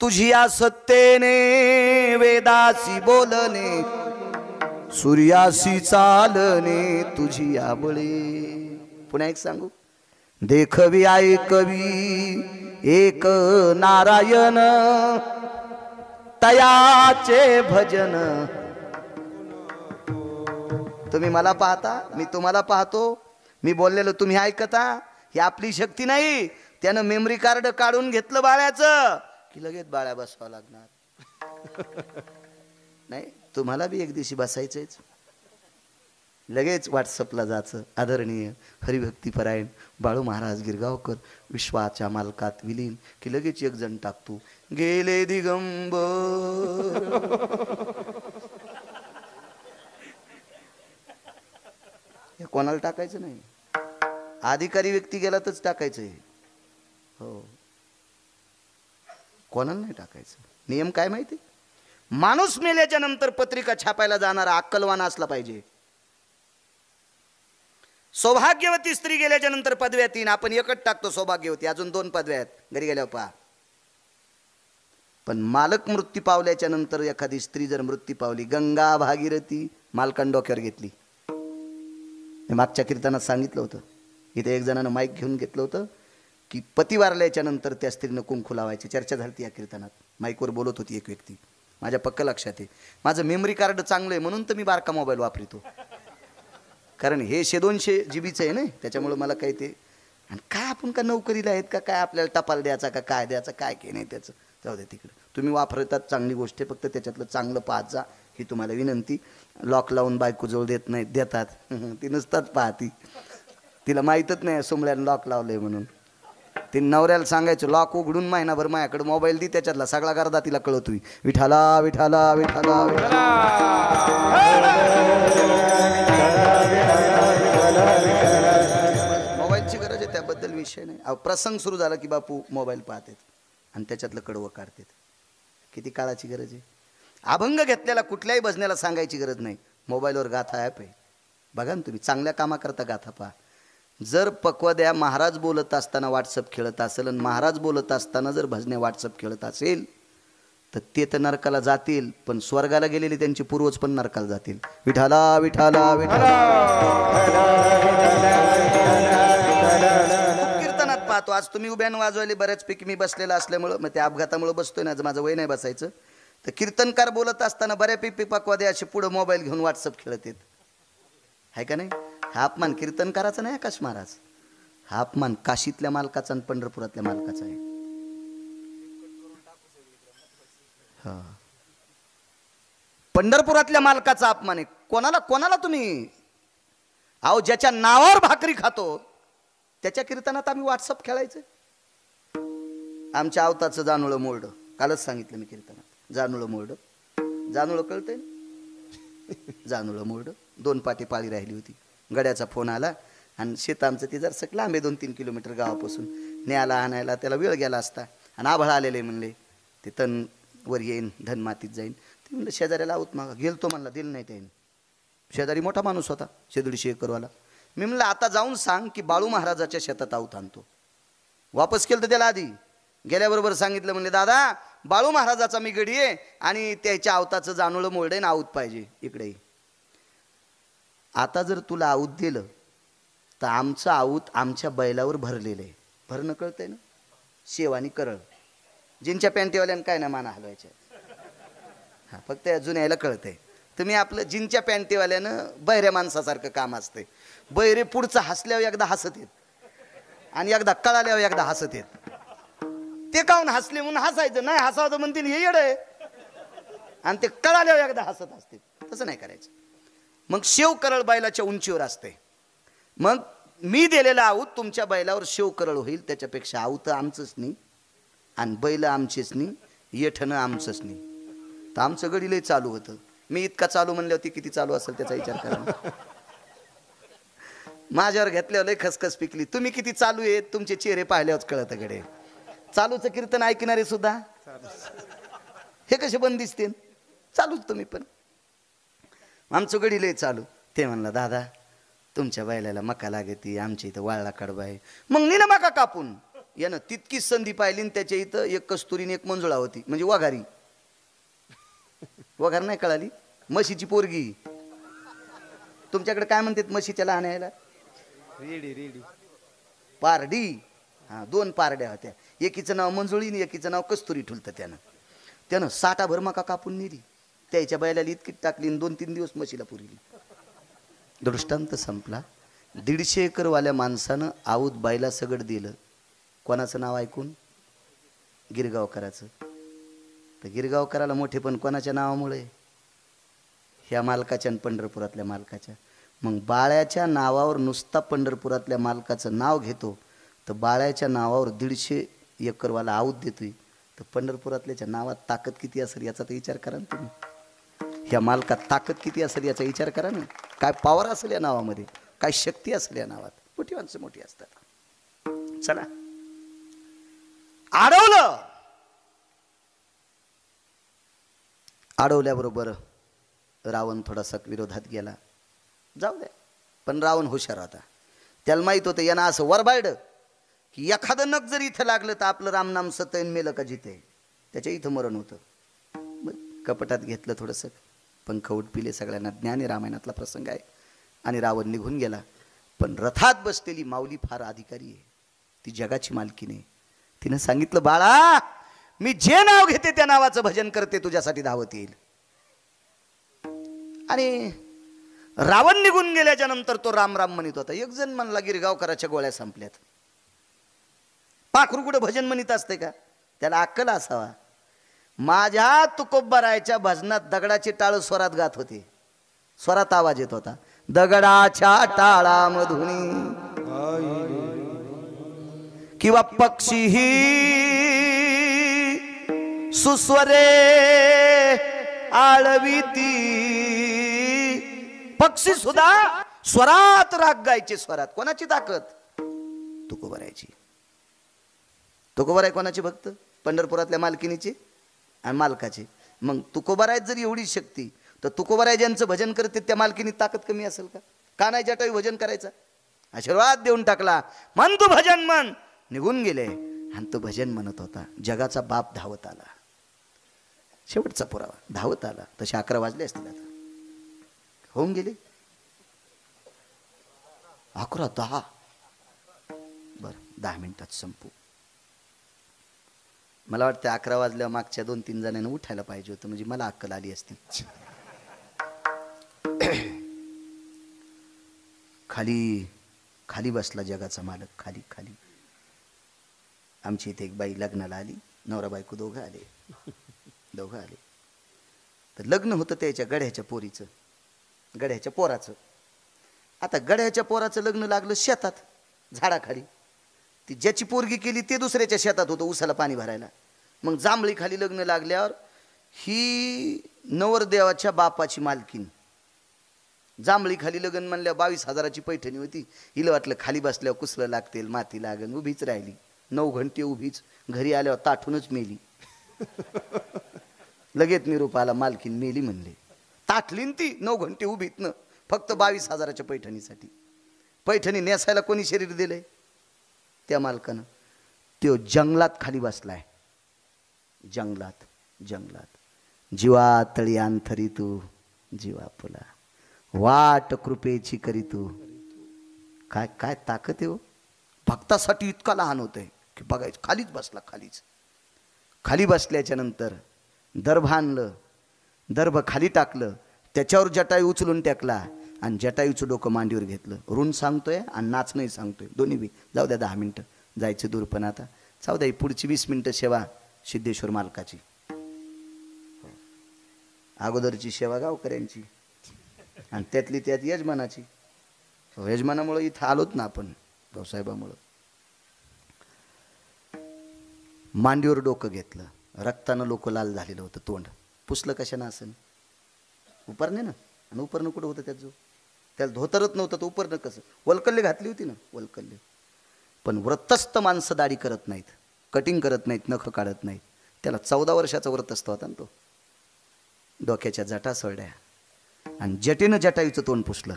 तुझिया सत्तेने वेदासी बोलणे, सूर्यासी चालणे तुझी आबळे. पुन्हा एक सांगू? देखवी ऐकवी एक नारायण, तयाचे भजन. तुम्ही मला पाहता, मी तुम्हाला पाहतो, मी बोललेलो तुम्ही ऐकता. ही आपली शक्ती नाही. त्यानं मेमरी कार्ड काढून घेतलं बाळ्याचं की लगेच बाळ्या बसवावं लागणार. नाही, तुम्हाला बी एक दिवशी बसायचंच. लगेच व्हॉट्सअपला जायचं, आदरणीय हरिभक्तीपरायण बाळू महाराज गिरगावकर विश्वाच्या मालकात विलीन, की लगेच एक जण टाकतो गेले दिगंबर. हे कोणाला टाकायचं नाही, अधिकारी व्यक्ती गेला तरच टाकायचं आहे. हो, कोणाला नाही टाकायचं. नियम काय माहिती? माणूस मेल्याच्या नंतर पत्रिका छापायला जाणारा अक्कलवान असला पाहिजे. सौभाग्यवती स्त्री गेल्याच्या नंतर पदव्या 3, आपण एकच टाकतो सौभाग्यवती, अजून 2 पदव्या आहेत घरी गेल्यावर पहा. पण मालक मृत्यू पावल्याच्या नंतर एखादी स्त्री जर मृत्यू पावली, गंगा भागीरथी मालकान डोक्यावर घेतली. मागच्या कीर्तनात सांगितलं होतं. इथे एक जणानं माईक घेऊन घेतलं होतं की पती वारल्याच्या नंतर त्या स्त्रीनं कुंकू लावायची. चर्चा झाली या कीर्तनात. माईकवर बोलत होती एक व्यक्ती. माझ्या पक्क लक्षात आहे. माझं मेमरी कार्ड चांगलं आहे म्हणून तर मी बारका मोबाईल वापरतो. कारण हे 100-200 GB आहे ना, त्याच्यामुळे मला काही ते. आणि काय आपण का नोकरीला आहेत का काय, आपल्याला टपाल द्यायचा का काय द्यायचा काय की नाही त्याचं जाऊ द्या तिकडं. तुम्ही वापरतात चांगली गोष्ट आहे, फक्त त्याच्यातलं चांगलं पाहत जा ही तुम्हाला विनंती. लॉक लावून बायको जवळ देत नाहीत, देतात. ती नुसताच पाहती, तिला माहीतच नाही सोमल्यानं लॉक लावलंय म्हणून. ती नवऱ्याला सांगायचं लॉक उघडून महिनाभर माझ्याकडे मोबाईल दे, त्याच्यातला सगळा गर्दा तिला कळतोय. विठाला विठाला विठाला विठाला. मोबाईलची गरज आहे त्याबद्दल विषय नाही. अहो, प्रसंग सुरू झाला की बापू मोबाईल पाहतात आणि त्याच्यातलं कडवं काढतात. किती काळाची गरज आहे. अभंग घेतलेला कुठल्याही भजनाला सांगायची गरज नाही. मोबाईलवर गाथा ॲप आहे, बघा ना तुम्ही. चांगल्या कामाकरता गाथा पहा. जर पक्वाद्या महाराज बोलत असताना व्हॉट्सअप खेळत असेल आणि महाराज बोलत असताना जर भजने व्हॉट्सअप खेळत असेल तर ते तर नरकाला जातील, पण स्वर्गाला गेलेले त्यांचे पूर्वज पण नरकाला जातील. विठाला विठाला विठाला. कीर्तनात पाहतो आज तुम्ही उभ्यानं वाजवायले बऱ्याचपैकी मी बसलेला असल्यामुळं, मग त्या अपघातामुळे बसतोय ना, माझं वय नाही बसायचं. तर कीर्तनकार बोलत असताना बऱ्यापैकी पक्वादे असे पुढं मोबाईल घेऊन व्हॉट्सअप खेळत आहेत, आहे का नाही? हा अपमान कीर्तनकाराचा नाही आकाश महाराज, हा अपमान काशीतल्या मालकाचा आणि पंढरपुरातल्या मालकाचा आहे. हा, पंढरपुरातल्या मालकाचा अपमान आहे. कोणाला कोणाला तुम्ही, अहो ज्याच्या नावावर भाकरी खातो त्याच्या कीर्तनात आम्ही व्हॉट्सअप खेळायचं. आमच्या आवताचं जानोळं मोरडं, कालच सांगितलं मी कीर्तनात. जानोळं मोरडं, जानोळं कळतंय ना? जानोळं मोरडं, 2 पाटी पाळी राहिली होती. गड्याचा फोन आला आणि शेत आमचं ते जर सक लांबे 2-3 किलोमीटर गावापासून, न्यायला आणायला त्याला वेळ गेला असता. आणि आभाळ आलेले म्हणले ते तण वर येईन, धन मातीत जाईन. ते म्हणलं शेजाऱ्याला आऊत मागा. गेलतो म्हणला, दिलं नाही त्याने. शेजारी मोठा माणूस होता, 150 एकरवाला. मी म्हणलं आता जाऊन सांग की बाळू महाराजाच्या शेतात आऊत आणतो. वापस केलं तर त्याला आधी गेल्याबरोबर सांगितलं, म्हणले दादा बाळू महाराजाचा मी गडी आहे आणि त्याच्या आवताचं जानोळं मोरडे ना आऊत पाहिजे इकडे. आता जर तुला आऊत दिलं तर आमचं आऊत आमच्या बैलावर भरलेलं आहे. भरणं कळतंय ना? शेवानी करळ, जिनच्या पॅन्टीवाल्यानं काय ना माना हलवायच्या. हा, फक्त या जुन्याला कळतंय. तुम्ही आपलं जिनच्या पॅन्टीवाल्यानं बहिऱ्या माणसासारखं काम असते. बहिरे पुढचं हसल्यावर एकदा हसत येत आणि एकदा कळाल्यावर एकदा हसत येत. ते काहून हसले म्हणून हसायचं नाही, हसावं म्हणतील हे येड आहे, आणि ते कळाल्यावर एकदा हसत असते. तसं नाही करायचं. मग शेव करळ बैलाच्या उंचीवर असते. मग मी दिलेला आऊत तुमच्या बैलावर शेव करळ होईल, त्याच्यापेक्षा आऊत आमचंच नाही आणि बैल आमचेच नाही, येठणं आमचंच नाही. तर आमचं गडी लय चालू होतं. मी इतका चालू म्हणल्यावर ती किती चालू असेल त्याचा विचार करा. माझ्यावर घेतल्यावर लय खसखस पिकली. तुम्ही किती चालू आहेत तुमचे चेहरे पाहिल्यावर कळतं गडे. चालूचं कीर्तन ऐकणारे सुद्धा हे कसे बंद दिसते? चालूच तुम्ही पण. आमचं गडी लय चालू. ते म्हणलं दादा तुमच्या बैलाला मका लागती, आमच्या इथं वाळला कडबा आहे. मग नी ना मका कापून यानं तितकीच संधी पाहिली. त्याच्या इथं एक कस्तुरीने एक मंजुळा होती, म्हणजे वघारी. वघार नाही कळाली? म्हशीची पोरगी. तुमच्याकडे काय म्हणतात म्हशीच्या लहानायला? Ready ready Pardi. हा, 2 पारड्या होत्या. एकीचं नाव मंजुळी आणि एकीचं नाव कस्तुरी ठुलतं. त्यानं 60 भर मका कापून नेली. त्याच्या बैलाला इतकी टाकली आणि 2-3 दिवस म्हशीला पुरली. दृष्टांत संपला. 150 एकरवाल्या माणसानं आऊत बायला सगड दिलं. कोणाचं नाव ऐकून? गिरगावकराचं. तर गिरगावकराला मोठे पण कोणाच्या नावामुळे? ह्या मालकाच्या आणि पंढरपुरातल्या मालकाच्या. मग बाळ्याच्या नावावर नुसता पंढरपुरातल्या मालकाचं नाव घेतो, तर बाळ्याच्या नावावर 150 एकरवाला आऊत देतोय, तर पंढरपुरातल्याच्या नावात ताकद किती असेल याचा तर विचार करा ना तुम्ही. ह्या मालकात ताकद किती असेल याचा विचार करा ना. काय पॉवर असेल या नावामध्ये, काय शक्ती असेल या नावात. मोठी माणसं मोठी असतात. चला, अडवलं. अडवल्याबरोबर रावण थोडासा विरोधात गेला. जाऊ द्या, पण रावण हुशार होता. त्याला माहित होतं यांना असं वरबायड की एखादं नख जर इथं लागलं तर आपलं रामनाम सतैन मेलं का जिथे, त्याच्या इथं मरण होतं. मग कपटात घेतलं थोडंसं, पंख उठपिले. सगळ्यांना ज्ञान आहे, रामायणातला प्रसंग आहे. आणि रावण निघून गेला. पण रथात बसलेली माऊली फार अधिकारी आहे, ती जगाची मालकीण आहे. तिनं सांगितलं बाळा मी जे नाव घेते त्या नावाचं भजन करते, तुझ्यासाठी धावत येईल. आणि रावण निघून गेल्याच्या नंतर तो राम राम म्हणत होता. एक जण म्हणला गिरगावकराच्या गोळ्या संपल्यात. पाखरू कुठं भजन म्हणत असते का? त्याला अक्कल असावा. माझ्या तुकोबारायच्या भजनात दगडाची टाळ स्वरात गात होते. स्वरात आवाज येत होता, दगडाच्या टाळामधून किंवा पक्षीही सुस्वरे आळविती. पक्षी सुद्धा स्वरात राग गायचे. स्वरात कोणाची ताकद? तुकोबारायची. तुकोबाराय कोणाची भक्त? पंढरपुरातल्या मालकिनीची आणि मालकाची. मग तुकोबारायत जर एवढी शक्ती, तर तुकोबाराय ज्यांचं भजन करते त्या मालकिनीत ताकद कमी असेल का? का नाही जटावी भजन करायचा? आशीर्वाद देऊन टाकला. म्हण तू भजन म्हण. निघून गेले आणि तो भजन म्हणत होता. जगाचा बाप धावत आला. शेवटचा पुरावा धावत आला. तसे 11 वाजले असतील आता. होऊन गेले 11, 10. बरं 10 मिनिटात संपू. मला वाटतं 11 वाजल्यावर मागच्या 2-3 जणांना उठायला पाहिजे होतं, म्हणजे मला अक्कल आली असती. खाली खाली बसला जगाचा मालक. खाली खाली. आमची इथे एक बाई लग्नाला आली. नवरा बायको दोघं आले. तर लग्न होतं त्याच्या गड्याच्या पोरीचं, गड्याच्या पोराचं. आता गड्याच्या पोराचं लग्न लागलं शेतात झाडाखाली. ती ज्याची पोरगी केली ते दुसऱ्याच्या शेतात होतं उसाला पाणी भरायला. मग जांभळी खाली लग्न लागल्यावर ही नवरदेवाच्या बापाची मालकीन. जांभळी खाली लग्न म्हणल्यावर 22,000ची पैठणी होती. हिला वाटलं खाली बसल्यावर कुसलं लागतील, माती लागन. उभीच राहिली 9 घंटे उभीच. घरी आल्यावर ताठूनच मेली. लगेच निरोप आला मालकीन मेली म्हणले. ताठलीन ती 9 घंटे उभीतनं फक्त 22,000च्या पैठणीसाठी. पैठणी नेसायला कोणी शरीर दिलंय? त्या मालकानं. तो जंगलात खाली बसलाय. जंगलात जीवा तळी अंथरी तू जीवा पुला वाट कृपेची करी तू. काय काय ताकद आहे हो. भक्तासाठी इतका लहान होतंय की बघायचं. खालीच बसला. खाली बसल्याच्या नंतर दर्भ आणलं. दर्भ खाली टाकलं. त्याच्यावर जटायू उचलून टाकला आणि जटायूचं डोकं मांडीवर घेतलं. ऋण सांगतोय आणि नाचणंही सांगतोय. दोन्ही बी. जाऊ द्या 10 मिनटं जायचं दूर. पण आता जाऊ द्या पुढची 20 मिनटं सेवा सिद्धेश्वर मालकाची. अगोदरची सेवा गावकऱ्यांची आणि त्यातली त्यात यजमानाची. यजमानामुळं इथं आलोच ना आपण भाऊसाहेबामुळं. मांडीवर डोकं घेतलं. रक्तानं लोक लाल झालेलं होतं तोंड. पुसलं कशानं असेल? उपरणे ना. आणि उपरणं कुठं होतं त्याचं? त्याला धोतरच नव्हतं तर उपरणं कसं? वलकल्ले घातली होती ना वलकल्ले. पण व्रतस्थ माणसं दाढी करत नाहीत, कटिंग करत नाहीत, नख काढत नाहीत. त्याला 14 वर्षाचा व्रतस्थ होता ना तो. डोक्याच्या जटा सोडल्या आणि जटेनं जटायूचं तोंड पुसलं.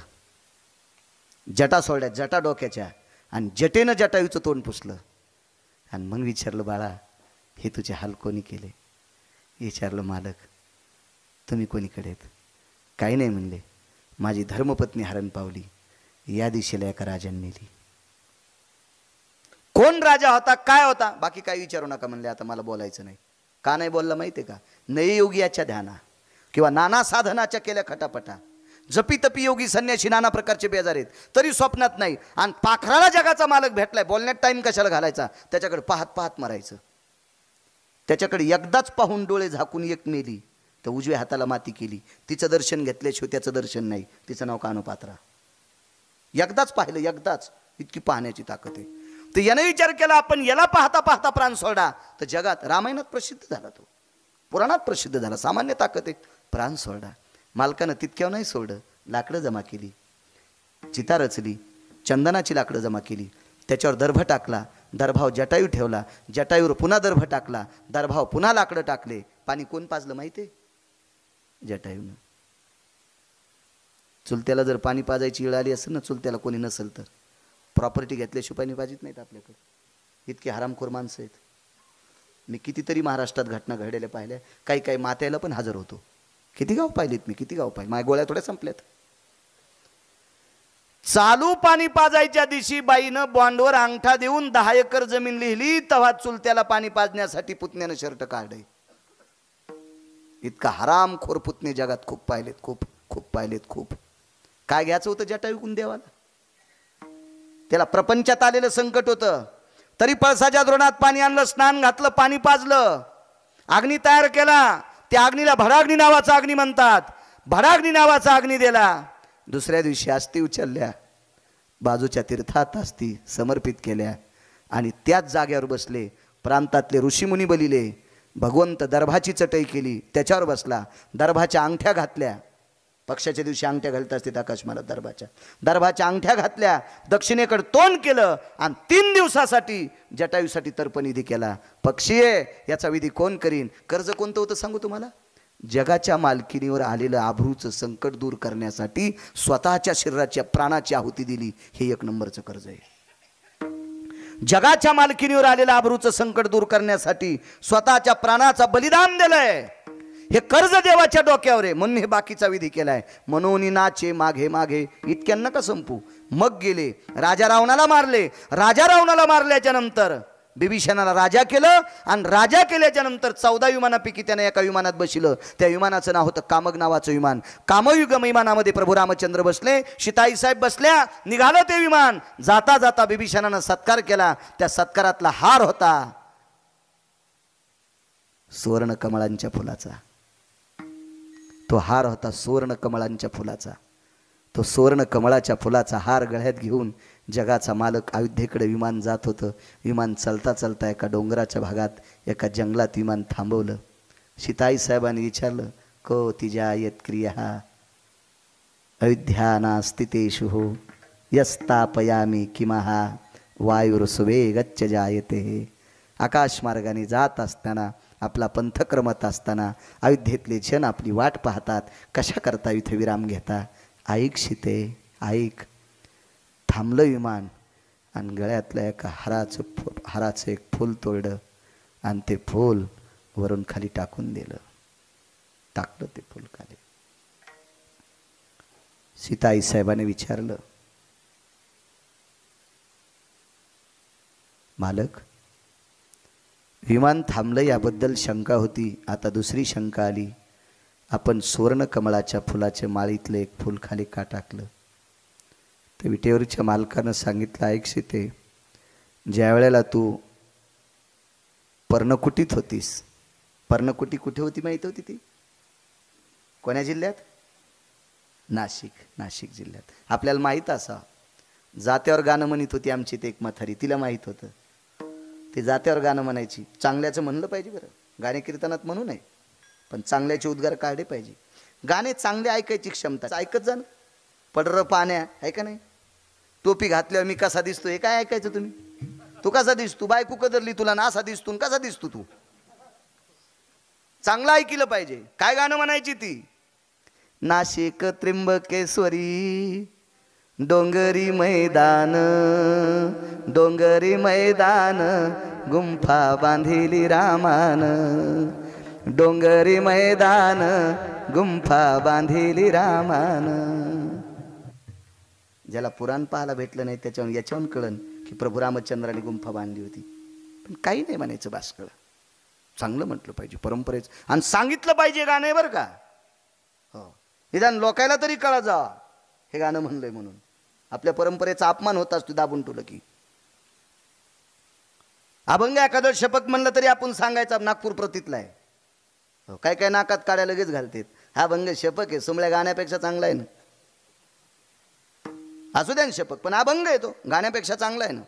जटा सोडल्या जटा डोक्याच्या आणि जटेनं जटायूचं तोंड पुसलं. आणि मग विचारलं बाळा हे तुझे हाल कोणी केले? विचारलं मालक तुम्ही कोणीकडे आहेत? काही नाही म्हणले. माझी धर्मपत्नी हरण पावली. या दिशेला एका राजाने नेली. कोण राजा होता, काय होता, बाकी काय विचारू नका म्हणले. आता मला बोलायचं नाही. का नाही बोलला माहिती आहे का? नययोगियाच्या ध्याना किंवा नाना साधनाच्या केल्या खटापटा. जपी तपी योगी संन्यासी नाना प्रकारचे बेजार आहेत तरी स्वप्नात नाही. आणि पाखराला जगाचा मालक भेटलाय. बोलण्यात टाइम कशाला घालायचा? त्याच्याकडे पाहत पाहत मरायचं. त्याच्याकडे एकदाच पाहून डोळे झाकून एक मेली तर उजव्या हाताला माती केली. तिचं दर्शन घेतल्याशिवाय त्याचं दर्शन नाही. तिचं नाव कानोपात्रा. एकदाच पाहिलं, एकदाच. इतकी पाहण्याची ताकद आहे. तर याने विचार केला आपण याला पाहता पाहता प्राण सोडा. तर जगात रामायणात प्रसिद्ध झाला तो, पुराणात प्रसिद्ध झाला. सामान्य ताकद आहे. प्राण सोडा. मालकानं तितक्यावर नाही सोडलं. लाकडं जमा केली, चिता रचली, चंदनाची लाकडं जमा केली. त्याच्यावर दर्भ टाकला. दर्भाव जटायू ठेवला. जटायूवर पुन्हा दर्भ टाकला. दर्भाव पुन्हा लाकडं टाकले. पाणी कोण पाजलं माहिती आहे? जटायूनं. चुलत्याला जर पाणी पाजायची वेळ आली असेल ना, चुलत्याला कोणी नसेल तर प्रॉपर्टी घेतल्याशिवाय पाणी पाजित नाहीत आपल्याकडे. इतके हरामखोर माणसं आहेत. मी कितीतरी महाराष्ट्रात घटना घडलेल्या पाहिल्या. काही काही मात्याला पण हजर होतो. किती गाव पाहिलीत मी, किती गाव पाहिले. माझ्या गोळ्या थोड्या संपल्यात. चालू पाणी पाजायच्या दिवशी बाईनं बॉन्डवर अंगठा देऊन 10 एकर जमीन लिहिली. तेव्हा चुलत्याला पाणी पाजण्यासाठी पुतण्यानं शर्ट काढले. इतका हरामखोर पुतणे जगात खूप पाहिलेत, खूप खूप पाहिलेत, खूप. काय घ्यायचं होतं जटायूकून देवाला? त्याला प्रपंचात आलेलं संकट होतं तरी पळसाच्या द्रोणात पाणी आणलं, स्नान घातलं, पाणी पाजलं, अग्नी तयार केला. त्या अग्नीला भडाग्नी नावाचा अग्नी म्हणतात. भडाग्नी नावाचा अग्नी दिला. दुसऱ्या दिवशी अस्थी उचलल्या, बाजूच्या तीर्थात अस्थी समर्पित केल्या आणि त्याच जागेवर बसले. प्रांतातले ऋषीमुनी बलिले. भगवंत दर्भाची चटई केली, त्याच्यावर बसला. दर्भाच्या अंगठ्या घातल्या. पक्षाच्या दिवशी अंगठ्या घालत असते आकाशमाला. दर्भाच्या अंगठ्या घातल्या. दक्षिणेकडे तोंड केलं आणि 3 दिवसासाठी जटायूसाठी तर्पणिधी केला. पक्षी आहे याचा विधी कोण करीन? कर्ज कोणतं होतं सांगू तुम्हाला? जगाच्या मालकीनीवर आलेलं आभरूचं संकट दूर करण्यासाठी स्वतःच्या शरीराच्या प्राणाची आहुती दिली, हे एक नंबरचं कर्ज आहे. जगाच्या मालकीनीवर आलेलं आभरूचं संकट दूर करण्यासाठी स्वतःच्या प्राणाचा बलिदान दिलंय, हे कर्ज देवाच्या डोक्यावर आहे. म्हणून हे बाकीचा विधी केलाय. म्हणून नाचे मागे मागे, इतक्यांना का संपू. मग गेले राजा रावणाला मारले. राजा रावणाला मारल्याच्या नंतर बिभीषणाला राजा केलं, आणि राजा केल्याच्या नंतर 14 विमानापैकी त्याने एका विमानात बसलं. त्या विमानाचं नाव होतं कामग नावाचं विमान. कामयुग विमानामध्ये प्रभू रामचंद्र बसले, सीताई साहेब बसल्या. निघालं ते विमान. जाता जाता बिभीषणानं सत्कार केला. त्या सत्कारातला हार होता सुवर्ण कमळांच्या फुलाचा. तो हार होता सुवर्ण कमळांच्या फुलाचा. तो सुवर्ण कमळाच्या फुलाचा हार गळ्यात घेऊन जगाचा मालक अयोध्येकडे विमान जात होतं. विमान चलता चलता एका डोंगराच्या भागात, एका जंगलात विमान थांबवलं. सीताई साहेबांनी विचारलं, को तिजा यत क्रिया अयोध्याना स्थितेषु हो यस्तापयामी किमहा वायुर्सुवेगच्च जायते. आकाश मार्गाने जात असताना, आपला पंथक्रमत असताना अयोध्येतले जन आपली वाट पाहतात, कशा करता इथे विराम घेता. ऐक सीते ऐक. थांबलं विमान, आणि गळ्यातल्या एका हाराचं एक फूल तोडलं, आणि ते फूल वरून खाली टाकून दिलं. टाकलं ते फूल खाली. सीताई साहेबाने विचारलं, मालक विमान थांबलं याबद्दल शंका होती, आता दुसरी शंका आली. आपण सुवर्ण कमळाच्या फुलाच्या माळीतलं एक फूल खाली का टाकलं. तर विटेवरच्या मालकानं सांगितलं, ऐक सीते, ज्या वेळेला तू पर्णकुटीत होतीस, पर्णकुटी कुठे होती माहिती होती ती? कोण्या जिल्ह्यात? नाशिक जिल्ह्यात. आपल्याला माहीत असा, जात्यावर गाणं म्हणत होती आमची ते एक म्हातारी, तिला माहीत होतं. ते जात्यावर गाणं म्हणायची. चांगल्याचं म्हणलं पाहिजे बरं, गाणे कीर्तनात म्हणू नये, पण चांगल्याचे उद्गार काढले पाहिजे. गाणे चांगले ऐकायची क्षमता, ऐकत जा ना. पडर पाण्या आहे का नाही, टोपी घातल्यावर मी कसा दिसतो हे काय ऐकायचं तुम्ही. तू कसा दिसतो, बायको कदरली तुला ना, असा दिसतो कसा दिसतो तू. चांगलं ऐकलं पाहिजे. काय गाणं म्हणायची ती? नाशिक त्र्यंबकेश्वरी डोंगरी मैदान, डोंगरी मैदान गुंफा बांधिली रामान, डोंगरी मैदान गुंफा बांधिली रामान. ज्याला पुराण पाहायला भेटलं नाही त्याच्यावर याच्यावरून कळन की प्रभू रामचंद्राने गुंफा बांधली होती. पण काही नाही म्हणायचं बासकळ, चांगलं म्हटलं पाहिजे परंपरेच, आणि सांगितलं पाहिजे गाणं बरं का. हो, निदान लोकायला तरी कळा जा हे गाणं म्हणलंय म्हणून. आपल्या परंपरेचा अपमान होत असतो दाबून ठेवलं की. अभंग एखादं शपथ म्हणलं तरी आपण सांगायचं नागपूर प्रतीतला आहे. हो, काय काय नाकात काढ्या लगेच घालतेत. हा भंग शपक आहे, सुमळ्या गाण्यापेक्षा चांगला आहे ना. असू द्या शपक, पण अभंग आहे तो गाण्यापेक्षा चांगला आहे ना.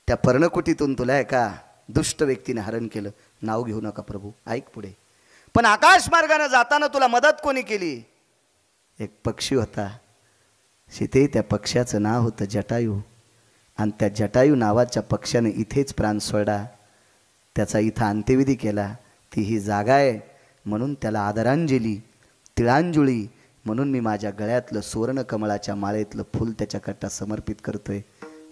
त्या पर्णकुटीतून तुला एका दुष्ट व्यक्तीने हरण केलं, नाव घेऊ नका प्रभू, ऐक पुढे. पण आकाश मार्गाने जाताना तुला मदत कोणी केली? एक पक्षी होता सीते, त्या पक्ष्याचं नाव होतं जटायू, आणि त्या जटायू नावाच्या पक्ष्याने इथेच प्राण सोडा. त्याचा इथं अंत्यविधी केला. ती ही जागा आहे म्हणून त्याला आदरांजली, तिळांजुळी म्हणून मी माझ्या गळ्यातलं सुवर्ण कमळाच्या माळेतलं फूल त्याच्याकरता समर्पित करतोय.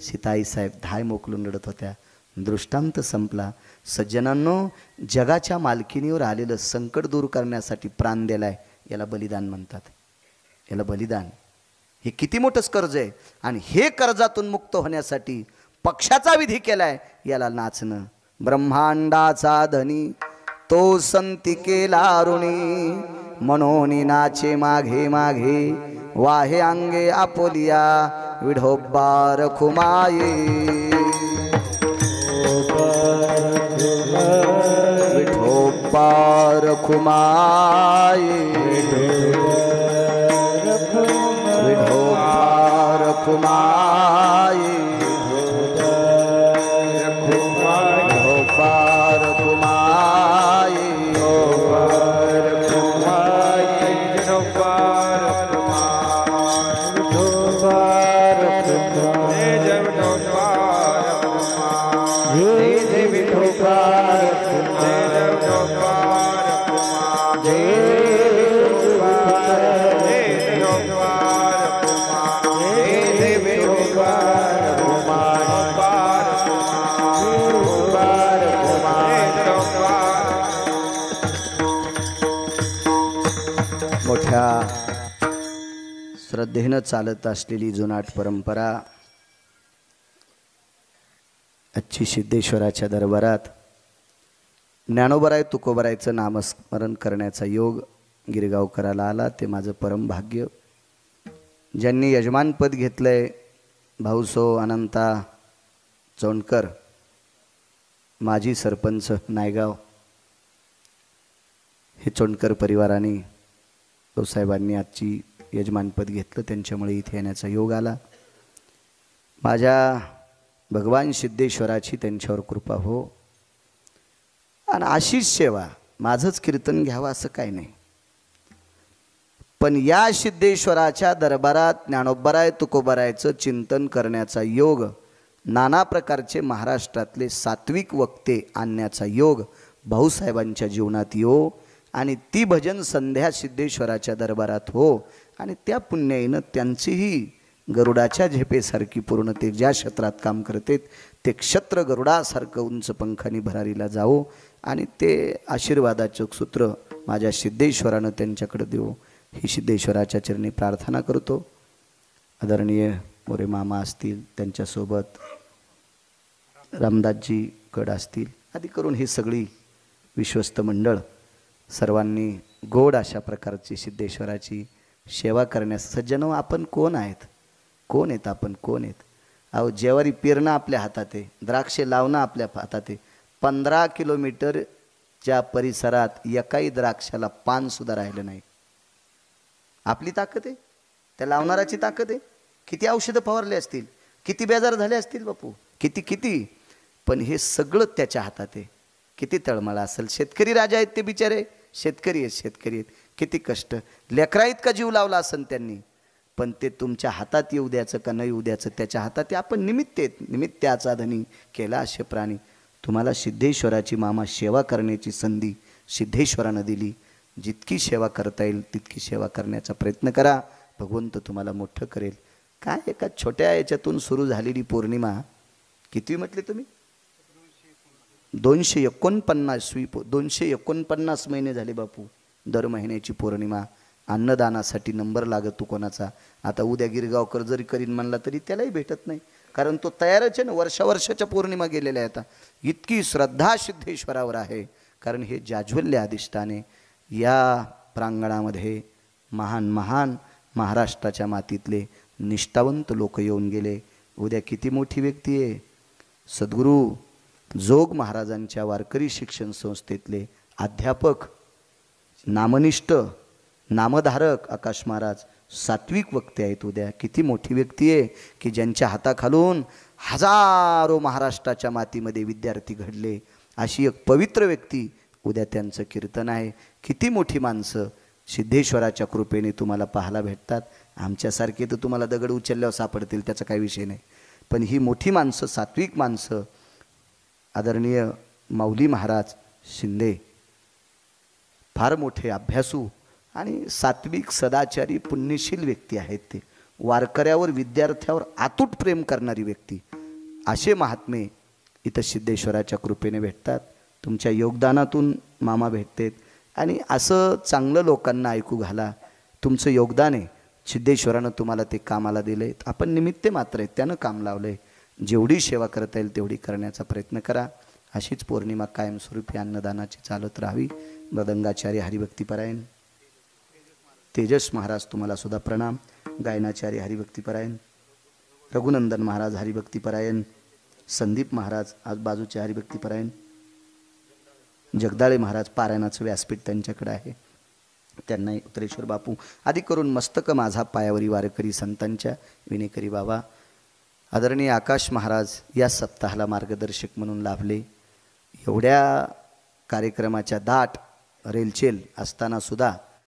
सीताई साहेब धाय मोकलून रडत होत्या. दृष्टांत संपला. सज्जनांनो, जगाच्या मालकीनीवर आलेलं संकट दूर करण्यासाठी प्राण दिलाय, याला बलिदान म्हणतात. याला बलिदान. हे किती मोठंच कर्ज आहे. आणि हे कर्जातून मुक्त होण्यासाठी पक्षाचा विधी केलाय, याला नाचणं. ब्रह्मांडाचा धनी तो संती केला ऋणी, म्हणून नाचे मागे मागे वाहे अंगे आपोलिया विढोबा रखुमाये. विठोबा रखुमाये, विठोबा रखुमाये, मोठ्या श्रद्धेनं चालत असलेली जुनाट परंपरा आजची सिद्धेश्वराच्या दरबारात ज्ञानोबराय तुकोबरायचं नामस्मरण करण्याचा योग गिरगावकराला आला. ते माझं परम भाग्य. ज्यांनी यजमानपद घेतलंय भाऊसो अनंता चोंडकर, माजी सरपंच नायगाव, हे चोंडकर परिवाराने भाऊसाहेबांनी आजची यजमानपद घेतलं, त्यांच्यामुळे इथे येण्याचा योग आला. माझ्या भगवान सिद्धेश्वराची त्यांच्यावर कृपा हो. आणि अशीच सेवा, माझंच कीर्तन घ्यावं असं काही नाही, पण या सिद्धेश्वराच्या दरबारात ज्ञानोबराय तुकोबरायचं चिंतन करण्याचा योग, नाना प्रकारचे महाराष्ट्रातले सात्विक वक्ते आणण्याचा योग भाऊसाहेबांच्या जीवनात येऊ आणि ती भजन संध्या सिद्धेश्वराच्या दरबारात हो. आणि त्या पुण्याईनं त्यांचीही गरुडाच्या झेपेसारखी पूर्ण ते ज्या क्षेत्रात काम करतात ते क्षत्र गरुडासारखं उंच पंखानी भरारीला जावो आणि ते आशीर्वादाचं सूत्र माझ्या सिद्धेश्वरानं त्यांच्याकडे देऊ, ही सिद्धेश्वराच्या चरणी प्रार्थना करतो. आदरणीय मोरे मामा असतील, त्यांच्यासोबत रामदासजी कड असतील, आदी करून ही सगळी विश्वस्त मंडळ सर्वांनी गोड अशा प्रकारची सिद्धेश्वराची सेवा करण्यास सज्जनो. आपण कोण आहेत, कोण आहेत आपण, कोण आहेत? अहो, जेवारी पेरणं आपल्या हातात आहे, द्राक्षे लावणं आपल्या हातात आहे. 15 किलोमीटरच्या परिसरात एकाही द्राक्षाला पानसुद्धा राहिलं नाही. आपली ताकद आहे, त्या लावणाराची ताकद आहे. किती औषधं फवारले असतील, किती बेजार झाले असतील बापू, किती, पण हे सगळं त्याच्या हातात आहे. किती तळमळा असेल. शेतकरी राजा आहेत ते बिचारे, शेतकरी आहेत. किती कष्ट, लेकराईत का जीव लावला असेल त्यांनी, पण ते तुमच्या हातात येऊ द्यायचं का नाही येऊ द्यायचं त्याच्या हातात आहे. आपण निमित्त आहेत, निमित्ताचा धनी केला असे प्राणी. तुम्हाला सिद्धेश्वराची मामा सेवा करण्याची संधी सिद्धेश्वरानं दिली. जितकी सेवा करता येईल तितकी सेवा करण्याचा प्रयत्न करा. भगवंत तुम्हाला मोठं करेल. काय एका छोट्या याच्यातून सुरू झालेली पौर्णिमा, किती म्हटली तुम्ही? 249 महिने झाले बापू. दर महिन्याची पौर्णिमा अन्नदानासाठी नंबर लागतो कोणाचा. आता उद्या गिरगावकर जरी करीन म्हणला तरी त्यालाही भेटत नाही, कारण तो तयारच आहे ना. वर्षाच्या पौर्णिमा गेलेल्या आहेत. इतकी श्रद्धा सिद्धेश्वरावर आहे, कारण हे जाज्वल्य अधिष्ठाने या प्रांगणामध्ये महान महाराष्ट्राच्या मातीतले निष्ठावंत लोक येऊन गेले. उद्या किती मोठी व्यक्ती आहे, सद्गुरू जोग महाराजांच्या वारकरी शिक्षण संस्थेतले अध्यापक, नामनिष्ठ नामधारक आकाश महाराज सात्विक वक्ते आहेत. उद्या किती मोठी व्यक्ती आहे की ज्यांच्या हाताखालून हजारो महाराष्ट्राच्या मातीमध्ये विद्यार्थी घडले. अशी एक पवित्र व्यक्ती, उद्या त्यांचं कीर्तन आहे. किती मोठी माणसं सिद्धेश्वराच्या कृपेने तुम्हाला पाहायला भेटतात. आमच्यासारखे तर तुम्हाला दगड उचलल्यावर सापडतील, त्याचा काही विषय नाही, पण ही मोठी माणसं, सात्विक माणसं, आदरणीय माऊली महाराज शिंदे फार मोठे अभ्यासू आणि सात्विक सदाचारी पुण्यशील व्यक्ती आहेत. ते वारकऱ्यावर, विद्यार्थ्यावर अतूट प्रेम करणारी व्यक्ती. असे महात्मे इथं सिद्धेश्वराच्या कृपेने भेटतात. तुमच्या योगदानातून मामा भेटतात आणि असं चांगलं लोकांना ऐकू घाला. तुमचं योगदान आहे, सिद्धेश्वरानं तुम्हाला ते कामाला दिले. आपण निमित्ते मात्र आहेत, त्यानं काम लावलं आहे. जेवढी सेवा करता येईल तेवढी करण्याचा प्रयत्न करा. अशीच पौर्णिमा कायमस्वरूपी अन्नदानाची चालत राहावी. मृदंगाचार्य हरिभक्तीपरायण तेजस महाराज तुम्हाला सुद्धा प्रणाम. गायनाचार्य हरिभक्तीपरायण रघुनंदन महाराज हरिभक्तीपरायण, संदीप महाराज आज बाजूचे हरिभक्तीपरायण, जगदाळे महाराज पारायणाचं व्यासपीठ त्यांच्याकडे आहे, त्यांनाही उत्तरेश्वर बापू आदी करून मस्तक माझा पायावरी वारकरी संतांच्या विनेकरी बाबा. आदरणीय आकाश महाराज या सप्ताहाला मार्गदर्शक म्हणून लाभले. एवढ्या कार्यक्रमाच्या दाट रेलचेल असताना सुद्धा